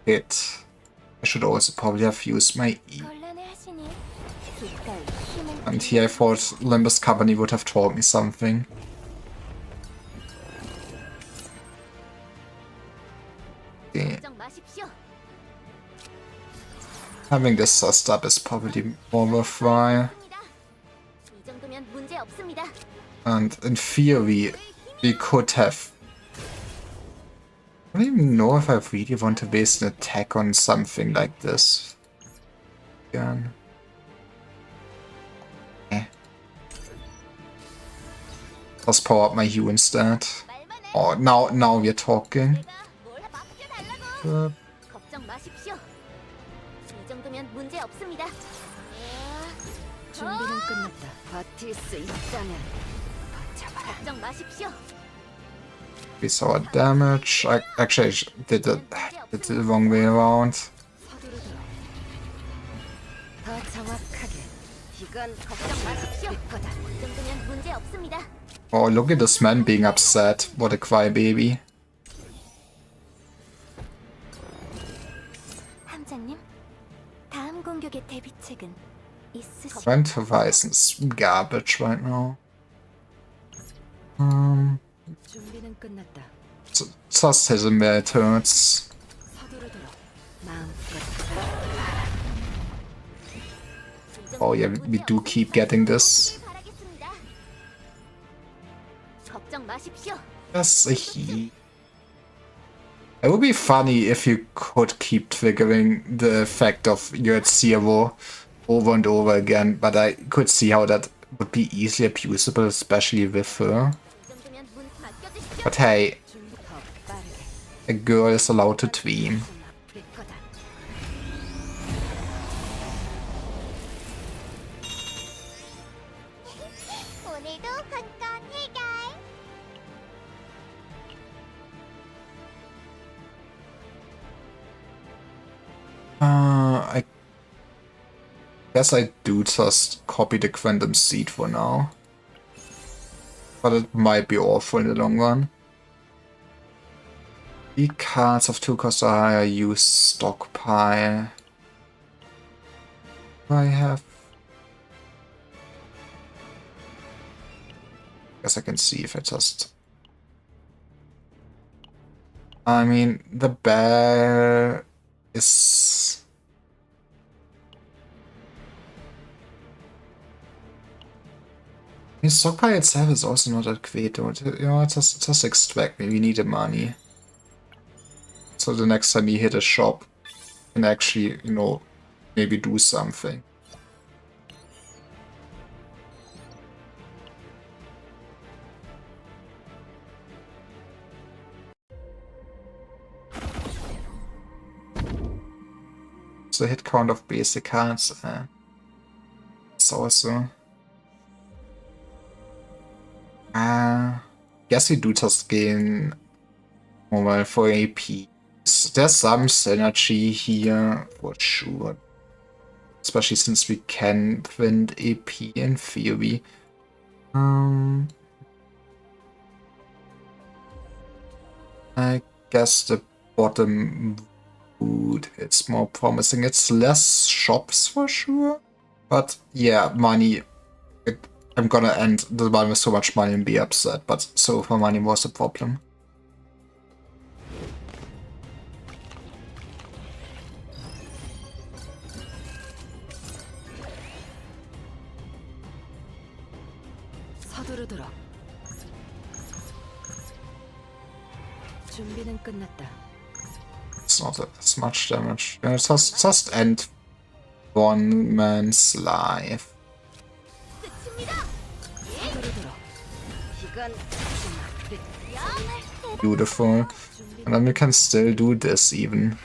hit. I should also probably have used my E. 곤란해하시니 깃깔 힘을 And here I thought Limbus Company would have taught me something. Okay. 걱정 마십시오. Having this sussed up is probably more worthwhile. 이 정도면 문제 없습니다. And in theory, we could have... I don't even know if I really want to waste an attack on something like this. Again. Eh. Let's power up my Hue instead. 말만 해. Oh, now we're talking. 내가 뭘 맡겨달라고. Uh, 걱정 마십시오. 이 정도면 문제 없습니다. 준비는 끝났다. 버틸 수 있다면 버텨봐라. 걱정 마십시오. we saw damage. Actually, I did it the wrong way around. 서두르도록. 더 정확하게. 이건 걱정 마십시오. 될 거다. 이 정도면 문제 없습니다. Oh, look at this man being upset. What a crybaby. 함장님, 다음 공격의 대비책은 있으시죠? Rent Horizon's garbage right now. 준비는 끝났다. Just his mere turns. 서두르도록. 마음껏 Oh yeah, we do keep getting this. 바라겠습니다. 걱정 마십시오. Yes, he. It would be funny if you could keep triggering the effect of you're at 0 over and over again, but I could see how that would be easily abusable, especially with her. 이 정도면 문 맡겨주시죠. But hey, 준비 더 빠르게. a girl is allowed to dream. 될 거다. 오늘도 건강 해결. I guess I do just copy the Quantum Seed for now. But it might be awful in the long run. The cards of 2 cost or higher use stockpile. I have... Guess I can see if I just... I mean, the bear is... I mean, stockpile itself is also not that great, though. You know, just extract me. We need the money. So the next time we hit a shop, can actually, you know, maybe do something. the hit count of basic cards. It's also. Guess we do just gain mobile for AP. There's some synergy here for sure. Especially since we can print AP in theory. I guess the bottom wood is more promising. It's less shops for sure. But yeah, money. I'm gonna end the one with so much money and be upset, but so far money was a problem. 서두르도록. 준비는 끝났다. It's not as much damage. Just end one man's life. Beautiful. And then we can still do this even.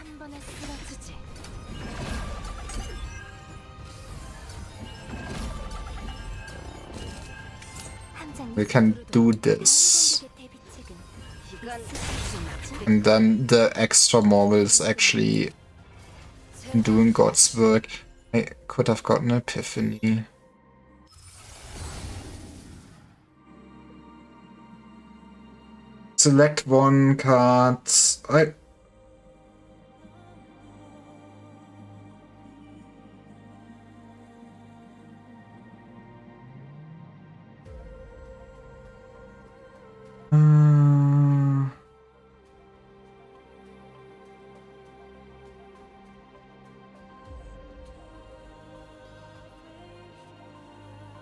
We can do this. And then the extra marbles actually doing God's work. I could have gotten an epiphany. Select one card.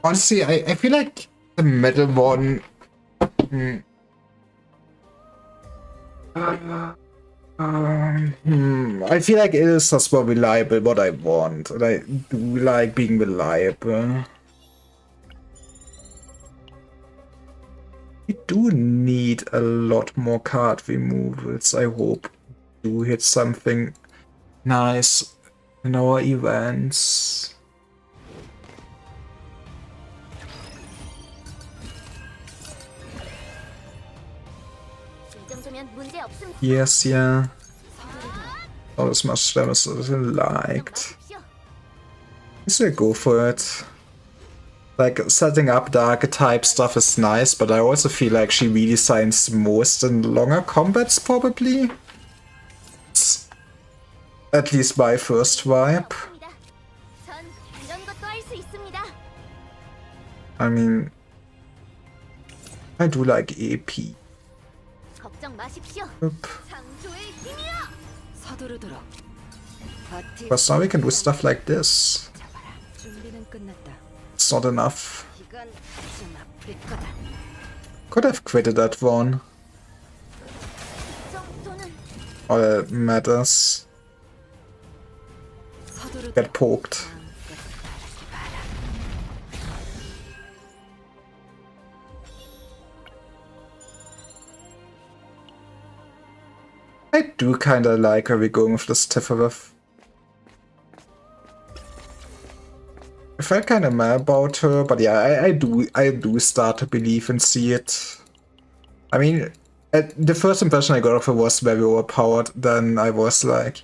Honestly, I feel like the middle one. I feel like it is just more reliable what I want, and I do like being reliable. We do need a lot more card removals. I hope we do hit something nice in our events. Yes, yeah. Not as much damage as I liked. I still go for it. Like, setting up the archetype stuff is nice, but I also feel like she redesigns most in longer combats, probably. It's at least my first vibe. I mean, I do like AP. Oop. But now we can do stuff like this. It's not enough. Could have quitted that one. All that matters. Get poked. I do kinda like where we're going with this tiph. I felt kinda mad about her, but yeah, I do start to believe and see it. I mean, the first impression I got of her was very overpowered, then I was like...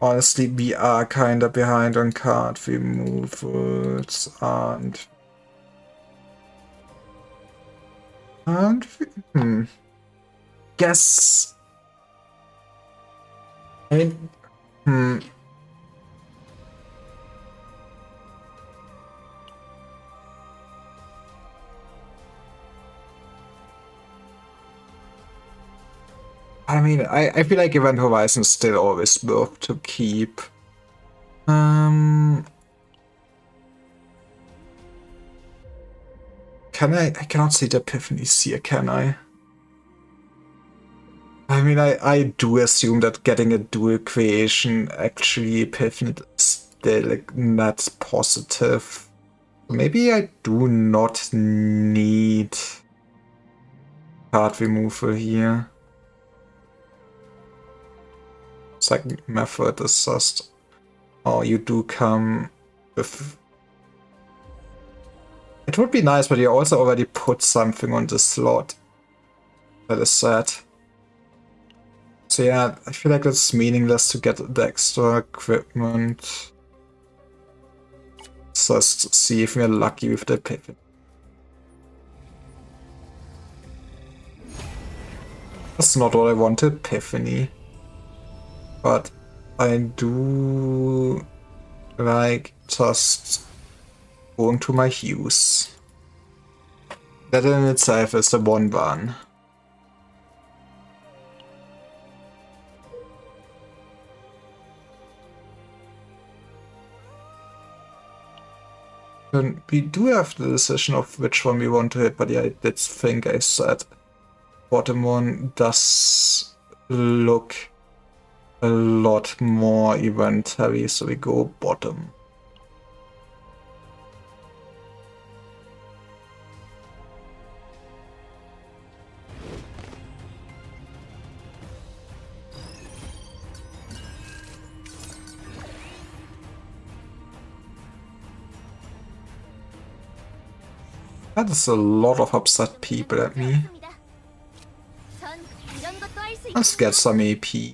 Honestly, we are kinda behind on card removals, and guess. I mean, I feel like Event Horizon is still always worth to keep. Can I cannot see the epiphanies here, can I? I mean, I do assume that getting a dual creation actually epiphany is still like, not positive. Maybe I do not need card removal here. Second method is just, oh, you do come with... It would be nice, but you also already put something on the slot. That is sad. So yeah, I feel like it's meaningless to get the extra equipment. Just see if we're lucky with the pivot. That's not what I wanted, Epiphany. But I do like just going to my hues. That in itself is the 1-1. And we do have the decision of which one we want to hit, but yeah, I did think I said bottom one does look a lot more event heavy, so we go bottom. That is a lot of upset people at me. Let's get some AP.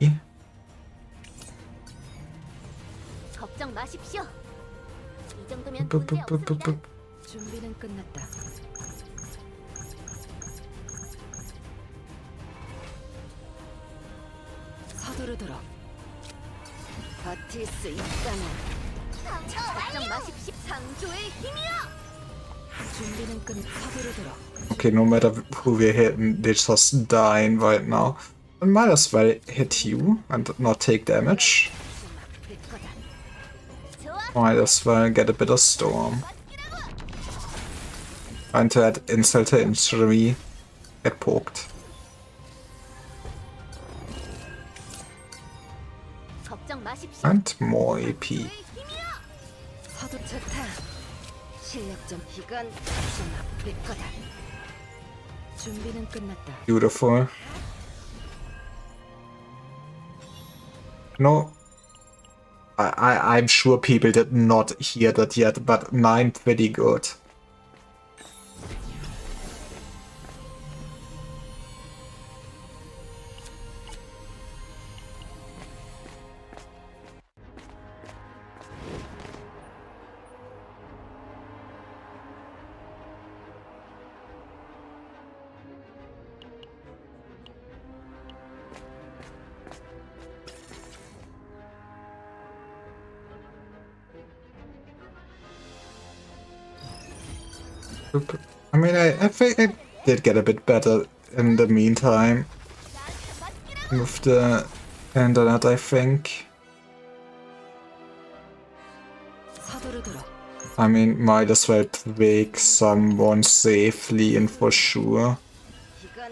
걱정 마십시오. 이 정도면 문제 없습니다. 준비는 끝났다. 서두르도록. 버틸 수 있다면. 걱정 마십시오. 창조의 힘이여. 준비는 끝. 서두르도록. Okay, no matter who we're hitting, they're just dying right now. I might as well hit you and not take damage. Might as well get a bit of storm. And to add insult to injury, get poked. 걱정 마십시오. And more AP. 서두 좋다. 실력 좀 이건 좀 아플 거다. 준비는 끝났다. Beautiful. No. I'm sure people did not hear that yet, but 9 pretty good. I mean, I think I did get a bit better in the meantime with the internet, I think. 서두르도록. I mean, might as well wake someone safely in for sure. 이건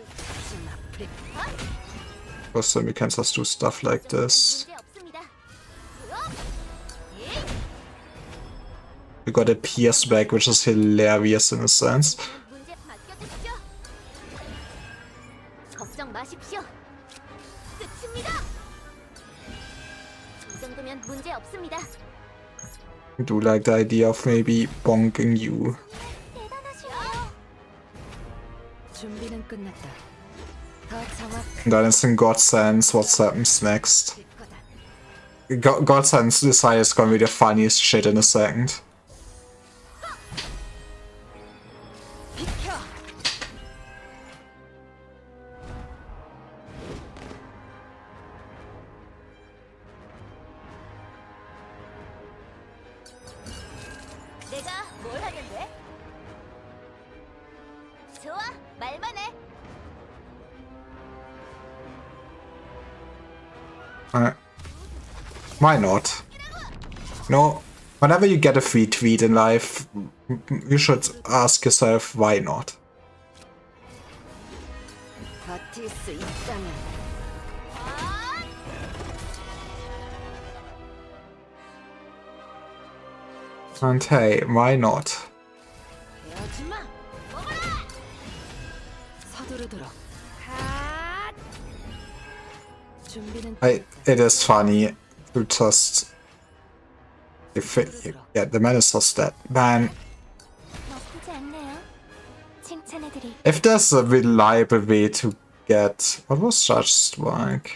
좀 아플. Because then we can just do stuff like this. 문제 없습니다. We got a pierce back, which is hilarious in a sense. 문제 맡겨주십시오. 걱정 마십시오. 끝입니다. 이 정도면 문제 없습니다. I do like the idea of maybe bonking you. 대단하시네요. 준비는 끝났다. 더 정확. And then it's in God's sense what happens next. 거다. God's sense desire is gonna be the funniest shit in a second. 비켜. 내가 뭘 하겠네? 좋아, 말만 해. Why not? No, whenever you get a free tweet in life, you should ask yourself why not. 버틸 수 있다면. And hey, why not? 부르도록. 핫! 준비는 It is funny to just yeah, the man is just dead. Man, 나쁘지 않네요. 칭찬해드릴. if there's a reliable way to get what was Judge Strike?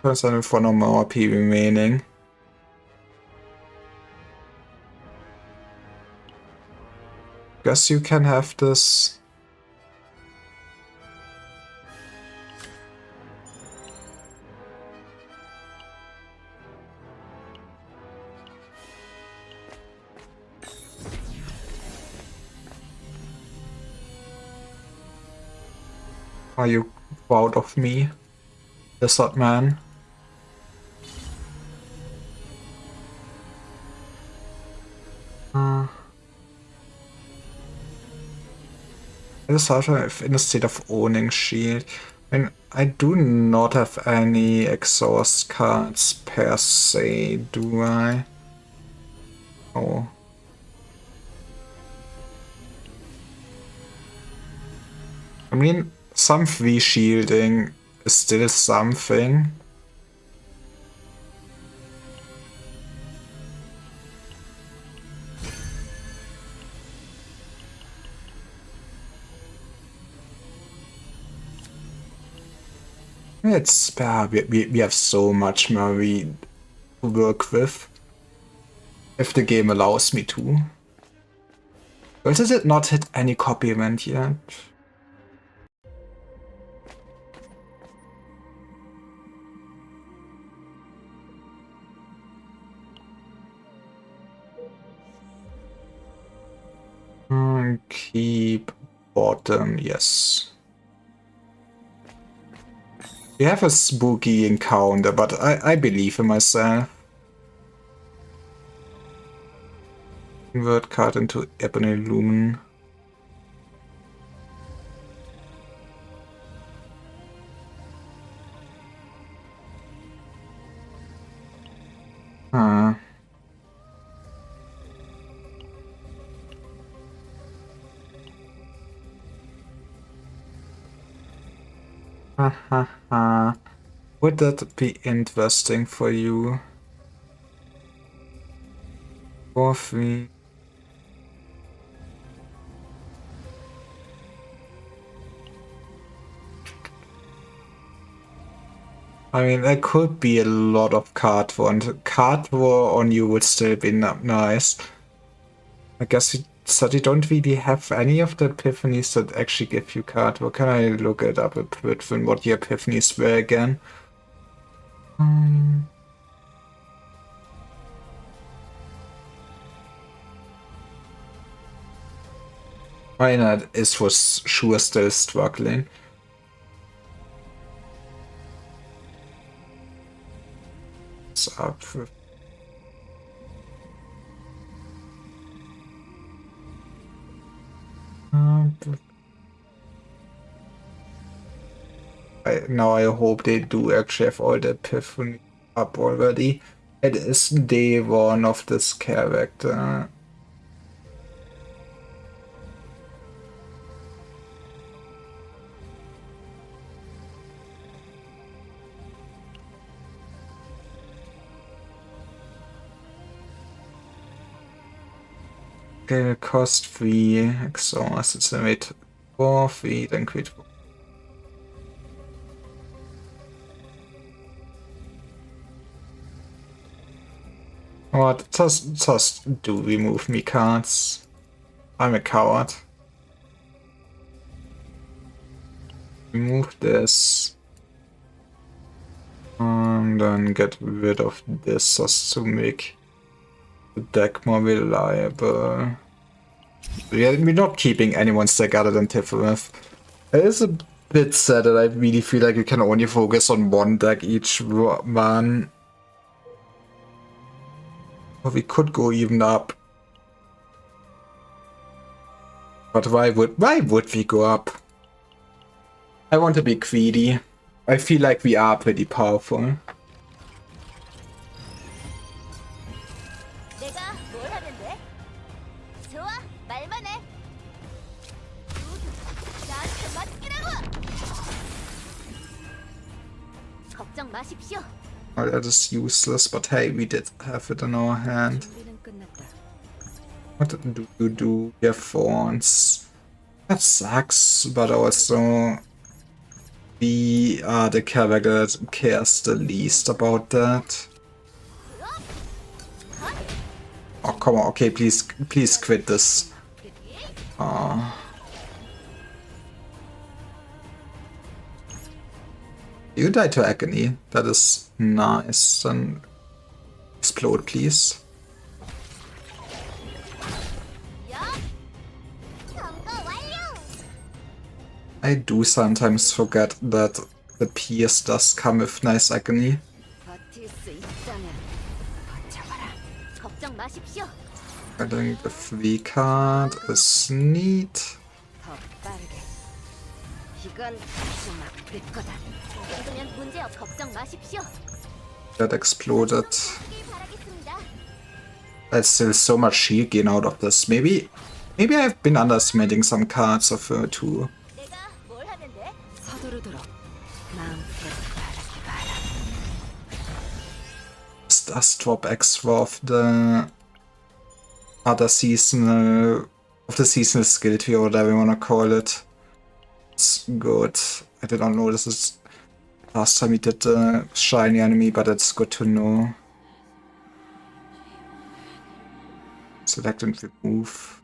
There's only 4 no more P remaining. Guess you can have this. Are you proud of me, lizard man? I just thought if in a state of owning shield. I mean, I do not have any exhaust cards per se, do I? Oh. I mean, some free shielding is still something. It's we have so much more to work with. If the game allows me to. Well, did it not hit any copy event yet? Keep bottom, yes. We have a spooky encounter, but I believe in myself. Convert card into Ebony Lumen. Huh. Would that be interesting for you? For free. I mean, there could be a lot of card war, and card war on you would still be nice. I guess you said you don't really have any of the epiphanies that actually give you card war. Can I look it up a bit from what the epiphanies were again? Reinhardt is for sure still struggling. What's up with now I hope they do actually have all the epiphany up already. It is day 1 of this character. Okay, cost 3, exhaust, it's a wait 4, 3, then quit. What? Just do remove me cards. I'm a coward. Remove this. And then get rid of this just to make the deck more reliable. We're not keeping anyone's deck other than tiph. It is a bit sad that I really feel like you can only focus on one deck each one. Or we could go even up. But why would we go up? I want to be greedy. I feel like we are pretty powerful. 내가 뭘 하면 돼? 좋아, 말만 해. 나한테 맡기라고. 걱정 마십시오. Oh, that is useless, but hey, we did have it in our hand. 준비는 끝났다. What do you do? We have thorns. That sucks, but also we are the character that cares the least about that. Oh, come on. Okay, please quit this. You die to agony. That is nice. Then explode, please. I do sometimes forget that the PS does come with nice agony. 버틸 수 있다면 버텨봐라. 걱정 마십시오. I think the V card is neat. 더 빠르게. 이건 정말 내 거다. 이 정도면 문제 없. 걱정 마십시오. That exploded. 하길 바라겠습니다. There's still so much shield gain out of this. Maybe I've been underestimating some cards of her too. 내가 뭘 하면 돼? 서두르도록 마음껏 바라기 바라. This does drop extra of the other seasonal skill tree or whatever you wanna call it. It's good. I did not know this is last time we did the shiny enemy, but it's good to know. Select and remove.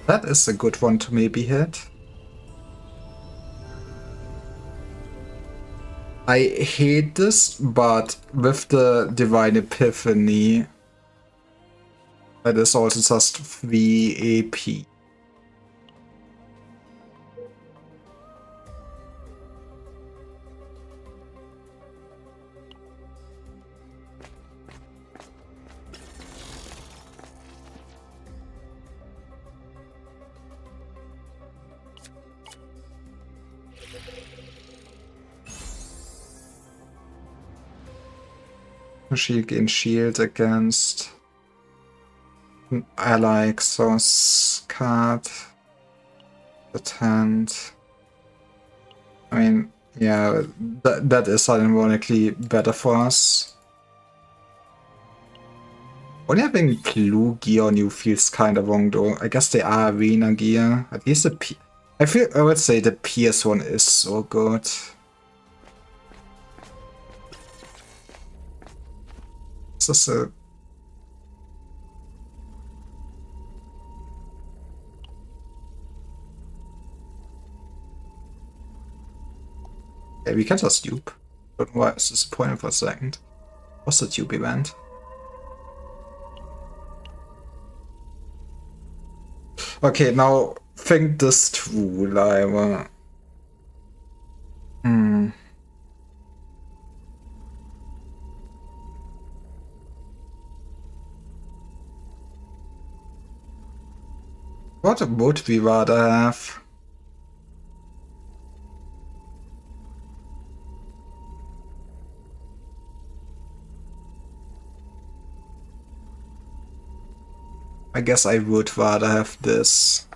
That is a good one to maybe hit. I hate this, but with the Divine Epiphany, that is also just 3 AP. Shield gain shield against an ally exhaust card. Attend. I mean, yeah, that is ironically better for us. Only having blue gear on you feels kind of wrong though. I guess they are arena gear. At least the I would say the PS one is so good. This is a yeah, we can just dupe. Don't know why I was disappointed for a second. What's the dupe event? Okay, now think this through, like what would we rather have? I guess I would rather have this.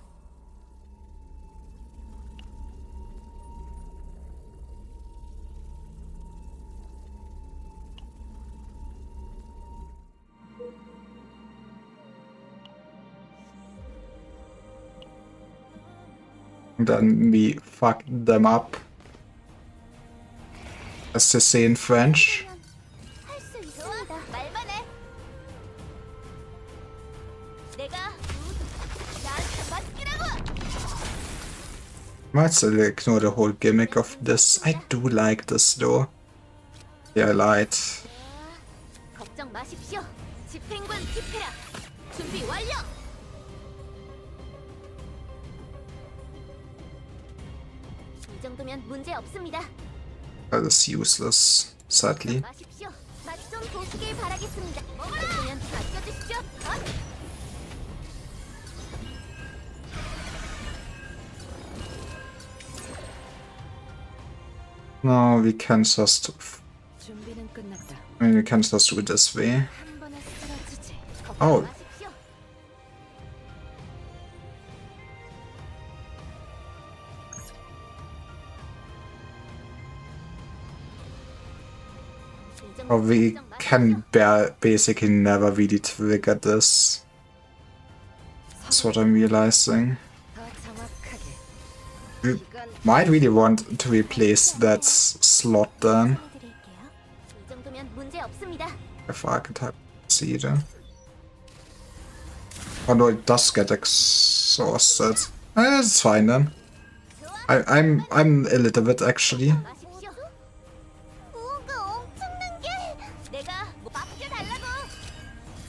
Then we fuck them up, as they say in French. 할 수 있습니다. 말만 해. 내가 나한테 맡기라고. Might still ignore the whole gimmick of this. I do like this though. Yeah, I lied. 걱정 마십시오. 집행관 tiphe라. 준비 완료. 이 정도면 문제 없습니다. That is useless, sadly. 마십시오. 맛 좀 보시길 바라겠습니다. 먹어라. 이 정도면 맡겨주십시오. No, we can just. 준비는 끝났다. I mean, we can just do it this way. 한 번에 쓰러지지. Oh, 마십시오. 이 or 정도면 we 걱정 마십시오. can basically never really trigger this. That's what I'm realizing. 더 정확하게. We 이건 might really want to replace that slot then. 드릴게요. 이 정도면 문제 없습니다. If archetype either. Although it does get exhausted. It's fine then. I'm a little bit actually. 마십시오. 뭔가 엄청난 게 내가 뭐 맡겨달라고.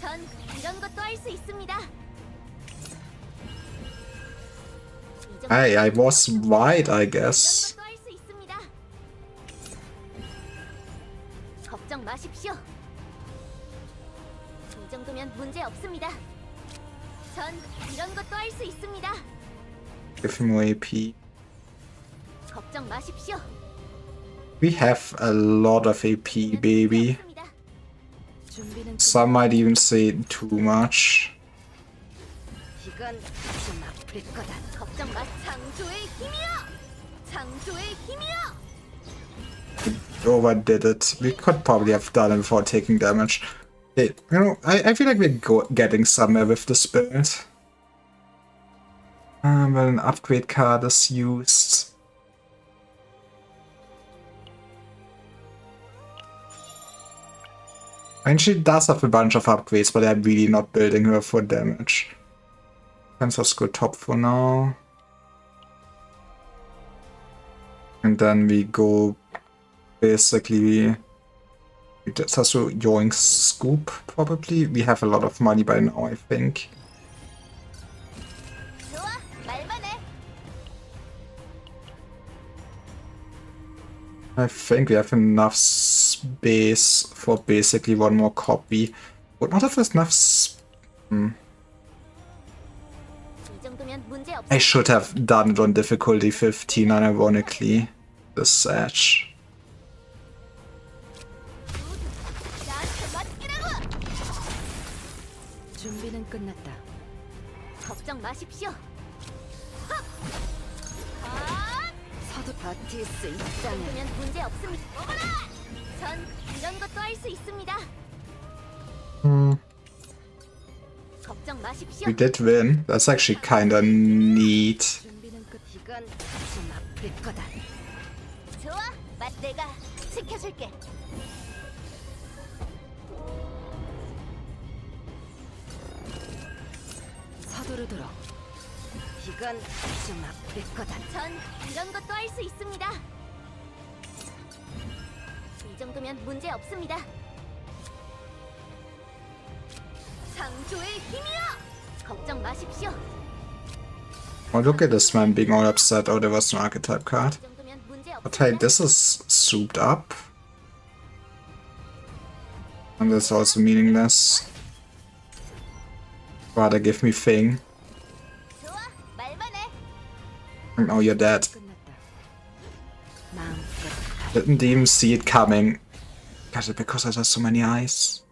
전 이런 것도 할 수 있습니다. Hey, I was right, I guess. 이런 것도 할 수 있습니다. 걱정 마십시오. 이 정도면 문제 없습니다. 전 이런 것도 할 수 있습니다. Give him more AP. 걱정 마십시오. We have a lot of AP, baby. 준비는 Some might even say too much. 이건 좀 아플 거다. 걱정 마. 창조의 힘이여. 창조의 힘이여. Overdid it. We could probably have done it before taking damage. Hey, you know, I feel like we're getting somewhere with this build. When an upgrade card is used. I mean, she does have a bunch of upgrades, but I'm really not building her for damage. Can just go top for now. And then we go basically we just have to yoink scoop probably. We have a lot of money by now, I think. 좋아. 말만 해. I think we have enough space for basically one more copy. Would not have enough 이 정도면 문제 없. I should have done it on difficulty 15 unironically. This edge. 나한테 맡기라고. 준비는 끝났다. 걱정 마십시오. 헉! 아! 서도 버틸 수 이 있다면 정도면 문제 없습니다. 먹어라. 전 이런 것도 할 수 있습니다. 걱정 마십시오. We did win. That's actually kinda neat. 준비는 끝. 이건 좀 아플 거다. 좋아. 내가 지켜줄게. 서두르도록. 이건 좀 아플 거다. 전 이런 것도 할 수 있습니다. 이 정도면 문제 없습니다. 창조의 힘이여! 걱정 마십시오. Oh, look at this man being all upset. Oh, there was an archetype card. 이 정도면 문제 But hey, 없습니다. this is souped up. And that's also meaningless. Rather give me Thing. 좋아, 말만 해. And oh, you're dead. 끝났다. 마음껏 Didn't even see it coming. Got it because it has so many eyes.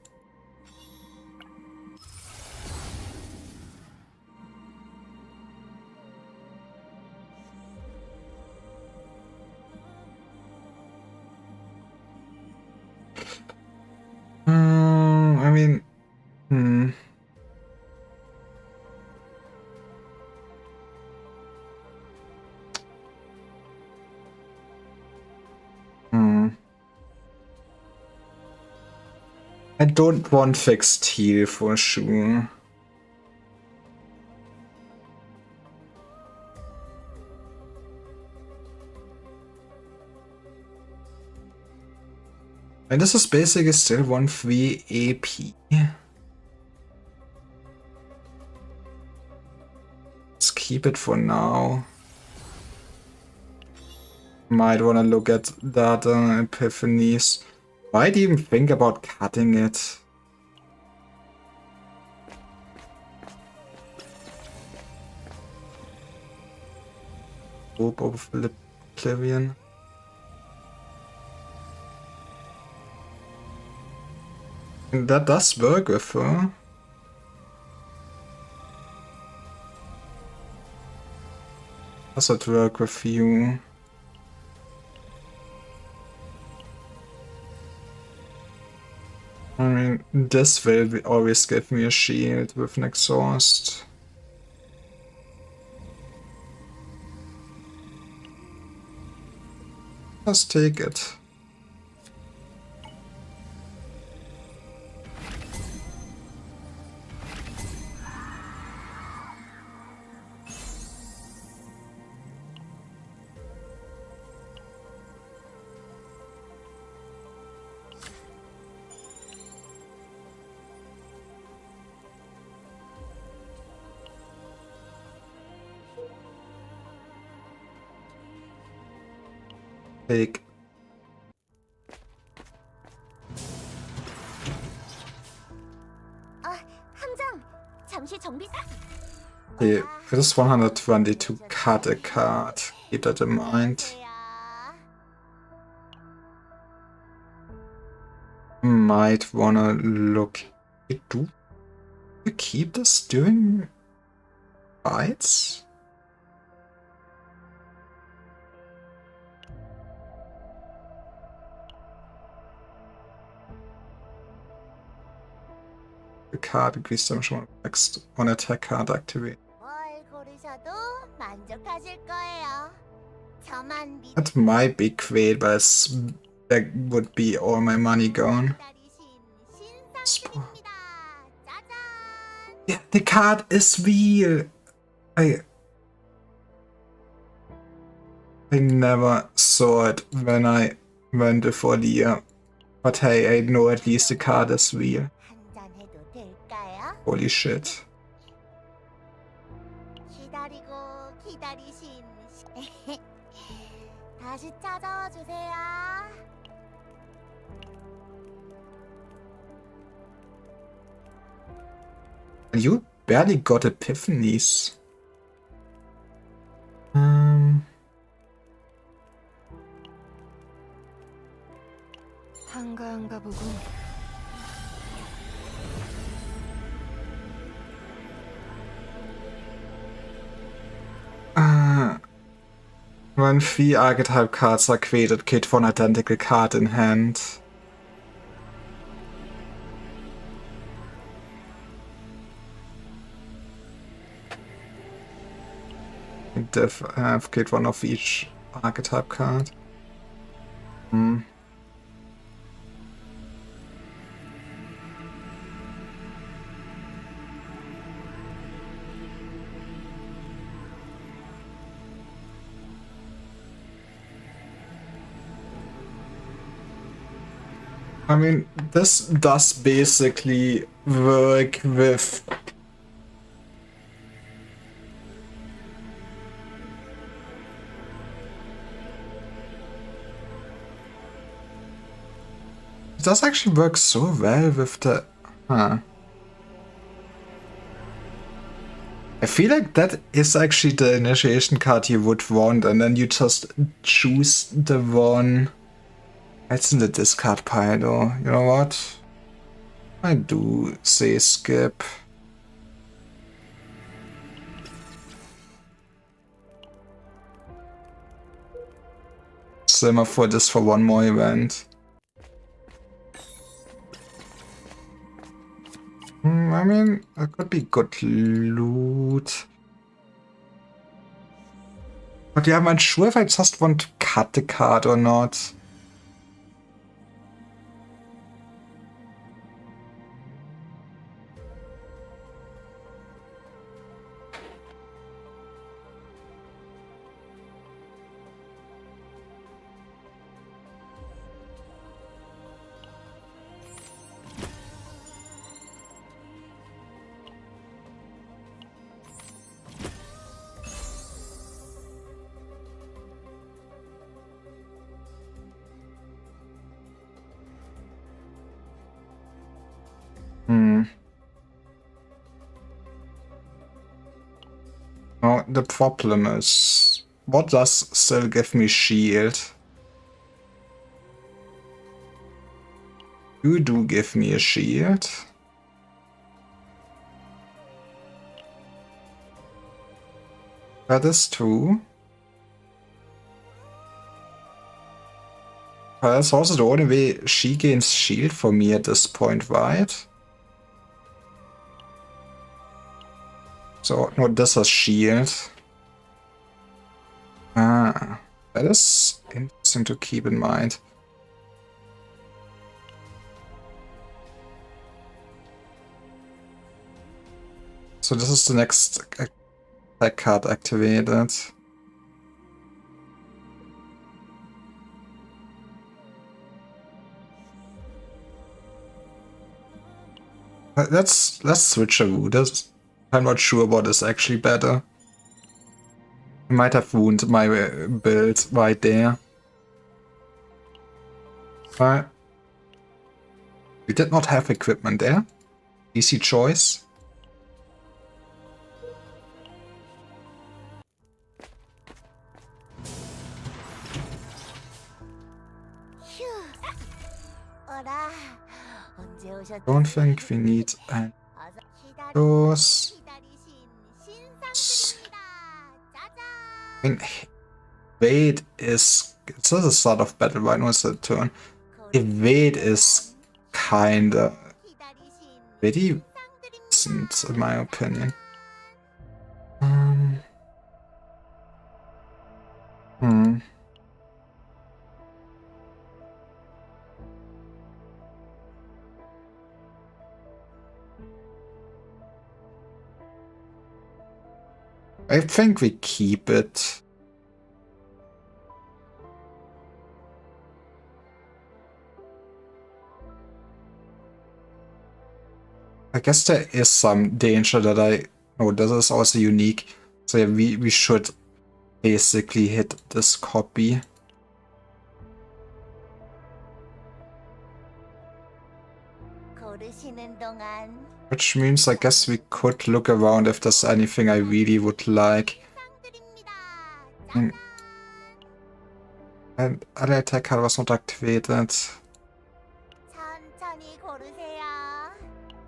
I mean, I don't want fixed heal for sure. And this is basically still 1-3 AP. Let's keep it for now. Might wanna look at that epiphanies. Might even think about cutting it. Hope of Oblivion. And that does work with her. Does it work with you? I mean, this will always give me a shield with an exhaust. Let's take it. Take. 함장, 잠시 정비. Okay, it is 120 to cut a card. Keep that in mind. Might wanna look. Do you keep this during fights? The card increased damage on next one attack card activate. 뭘 고르셔도 만족하실 거예요. 저만 That might be great, but that would be all my money gone. 신상품입니다. 짜잔. Yeah, the card is real. I never saw it when I went before the year. But hey, I know at least the card is real. 한잔 해도 될까요? Holy shit. 기다리고 기다리신 다시 찾아와 주세요. You barely got epiphanies. 한가한가 보군. When 3 archetype cards are created, create one identical card in hand. Have create one of each archetype card. I mean, this does basically work with it does actually work so well with the I feel like that is actually the initiation card you would want, and then you just choose the one. It's in the discard pile though. You know what? I do say skip. Simmer for this for one more event. I mean, that could be good loot. But yeah, I'm not sure if I just want to cut the card or not. Oh, the problem is, what does still give me shield? You do give me a shield. That is true. But that's also the only way she gains shield for me at this point, right? So, no, this is shield. Ah, that is interesting to keep in mind. So this is the next attack card activated. Let's switch a route. I'm not sure what is actually better. I might have ruined my build right there. But we did not have equipment there. Easy choice. 휴. 어라. 언제 오셨지? Don't think we need an 어서 those. 기다리신 신상들입니다. 짜잔. I mean, Evade is. This is a start of battle, right? No, it's a turn. Evade is kinda 기다리신 very decent, in my opinion. Hmm. I think we keep it. I guess there is some danger that oh, this is also unique. So yeah, we should basically hit this copy. 고르시는 동안 Which means I guess we could look around if there's anything I really would like. 신상들입니다. Hmm. And other attack card was not activated. 천천히 고르세요.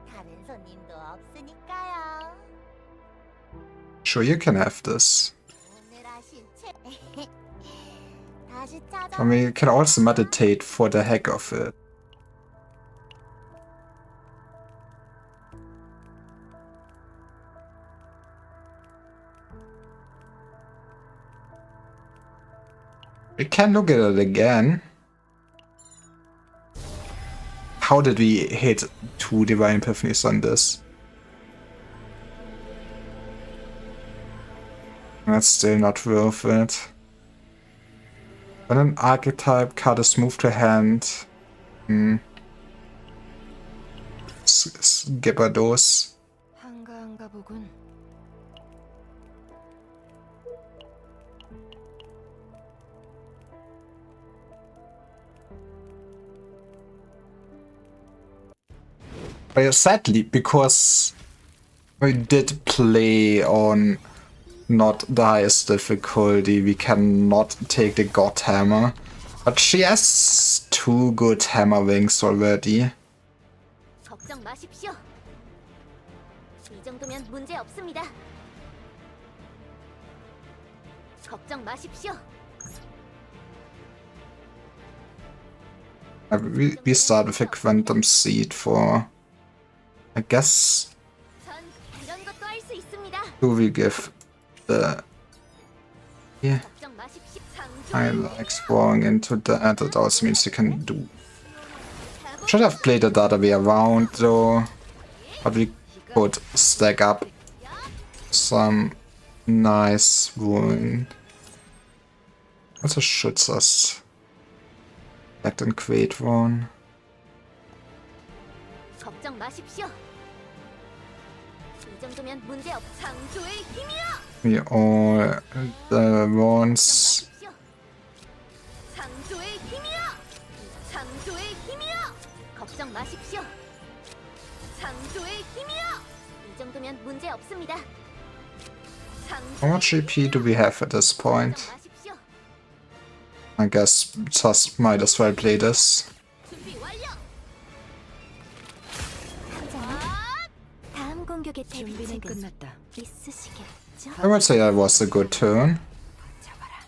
다른 손님도 없으니까요. Sure, you can have this. 오늘 하신 다시 찾아. I mean, you can also meditate for the heck of it. We can look at it again. How did we hit 2 Divine Epiphanies on this? That's still not worth it. When an archetype card is moved to hand, Gamba those. 한가한가 보군. Well, sadly, because we did play on not the highest difficulty, we cannot take the God Hammer. But she has 2 good hammer wings already. 걱정 마십시오. 이 정도면 문제 없습니다. 걱정 마십시오. We start with a Quantum Seed for, I guess, 전 이런 것도 할 수 있습니다. who we give the... Yeah, 걱정 마십시오. I like exploring into that. That also means you can do... Should have played it the other way around though, but we could stack up some nice wound. Also shoots us. Act and create one. 걱정 마십시오. 이 정도면 문제 없. 창조의 힘이여. We all the ones. 마십시오. 창조의 힘이여. 창조의 힘이여. 걱정 마십시오. 창조의 힘이여. 이 정도면 문제 없습니다. How much EP do we have at this point? 마십시오. I guess just might as well play this. 준비 완료. 공격의 준비는 대비책은 끝났다. 있으시겠죠? I would say that was a good turn. 잡아라.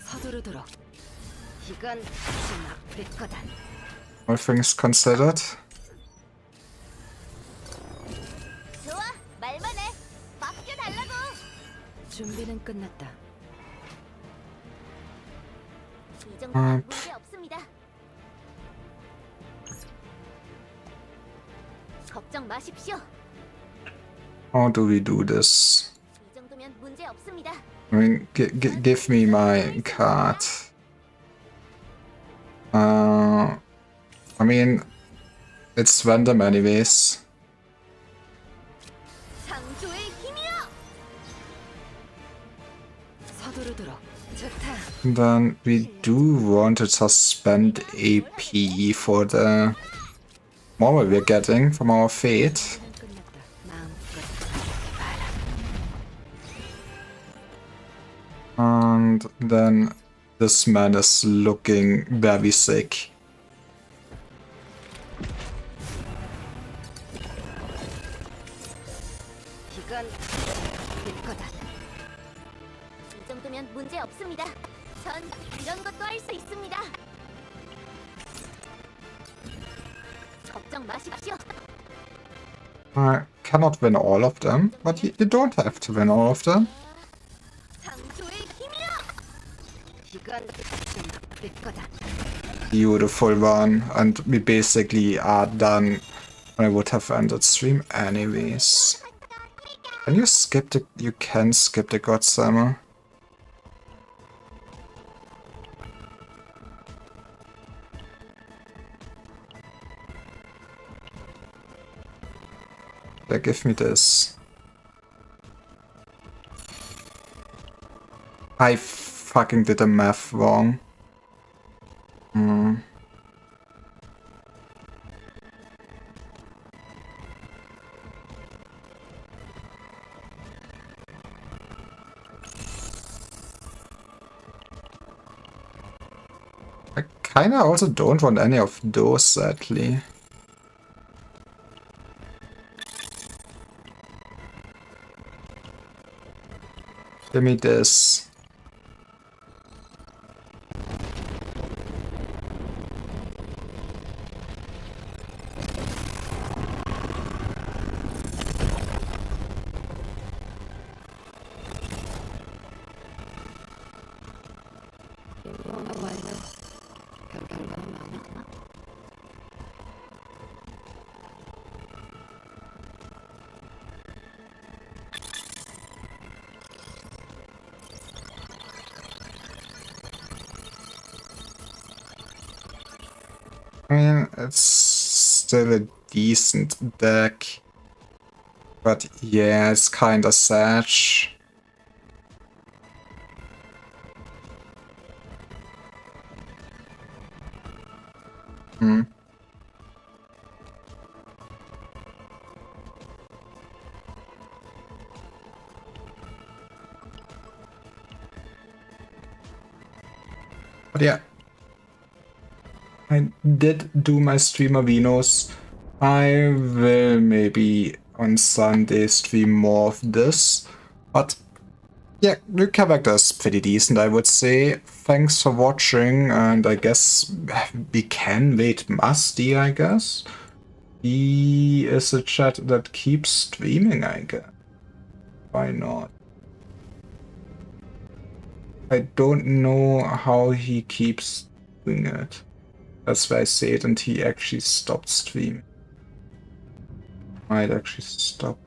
서두르도록. 이건 지나갈 거다. All things considered. 좋아, 말만 해. 맡겨달라고. 준비는 끝났다. 이 정도면 문제 없습니다. 걱정 마십시오. How do we do this? 이 정도면 문제 없습니다. I mean, give me my card. I mean, it's random anyways. 창조의 힘이여. 서두르도록. 좋다. Then we do want to suspend AP for the moral we're getting from our fate. 준비는 끝났다. 마음껏. And then this man is looking very sick. 이건 될 거다. 이 정도면 문제 없습니다. 전 이런 것도 할 수 있습니다. 걱정 마십시오. I cannot win all of them, but you don't have to win all of them. 창조의 힘이여. 이건 지나갈 거다. Beautiful one, and we basically are done. I would have ended stream anyways. Can you skip the... You can skip the God Summer. Yeah, give me this. I fucking did the math wrong. I kinda also don't want any of those, sadly. Give me this. I mean, it's still a decent deck. But yeah, it's kinda sad. But yeah. I did do my streamer Venus. I will maybe on Sunday stream more of this. But yeah, the character is pretty decent, I would say. Thanks for watching, and I guess we can wait Musty, I guess. He is a chat that keeps streaming, I guess. Why not? I don't know how he keeps doing it. That's why I say it, and he actually stopped streaming. Might actually stop.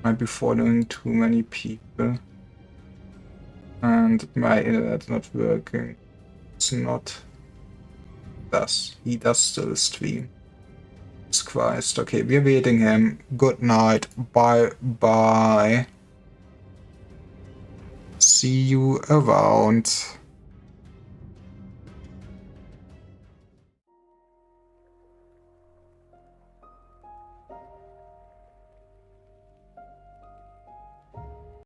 Might be following too many people. And my internet not working. It's not. He does still stream. Jesus Christ. Okay, we're waiting him. Good night. Bye bye. See you around.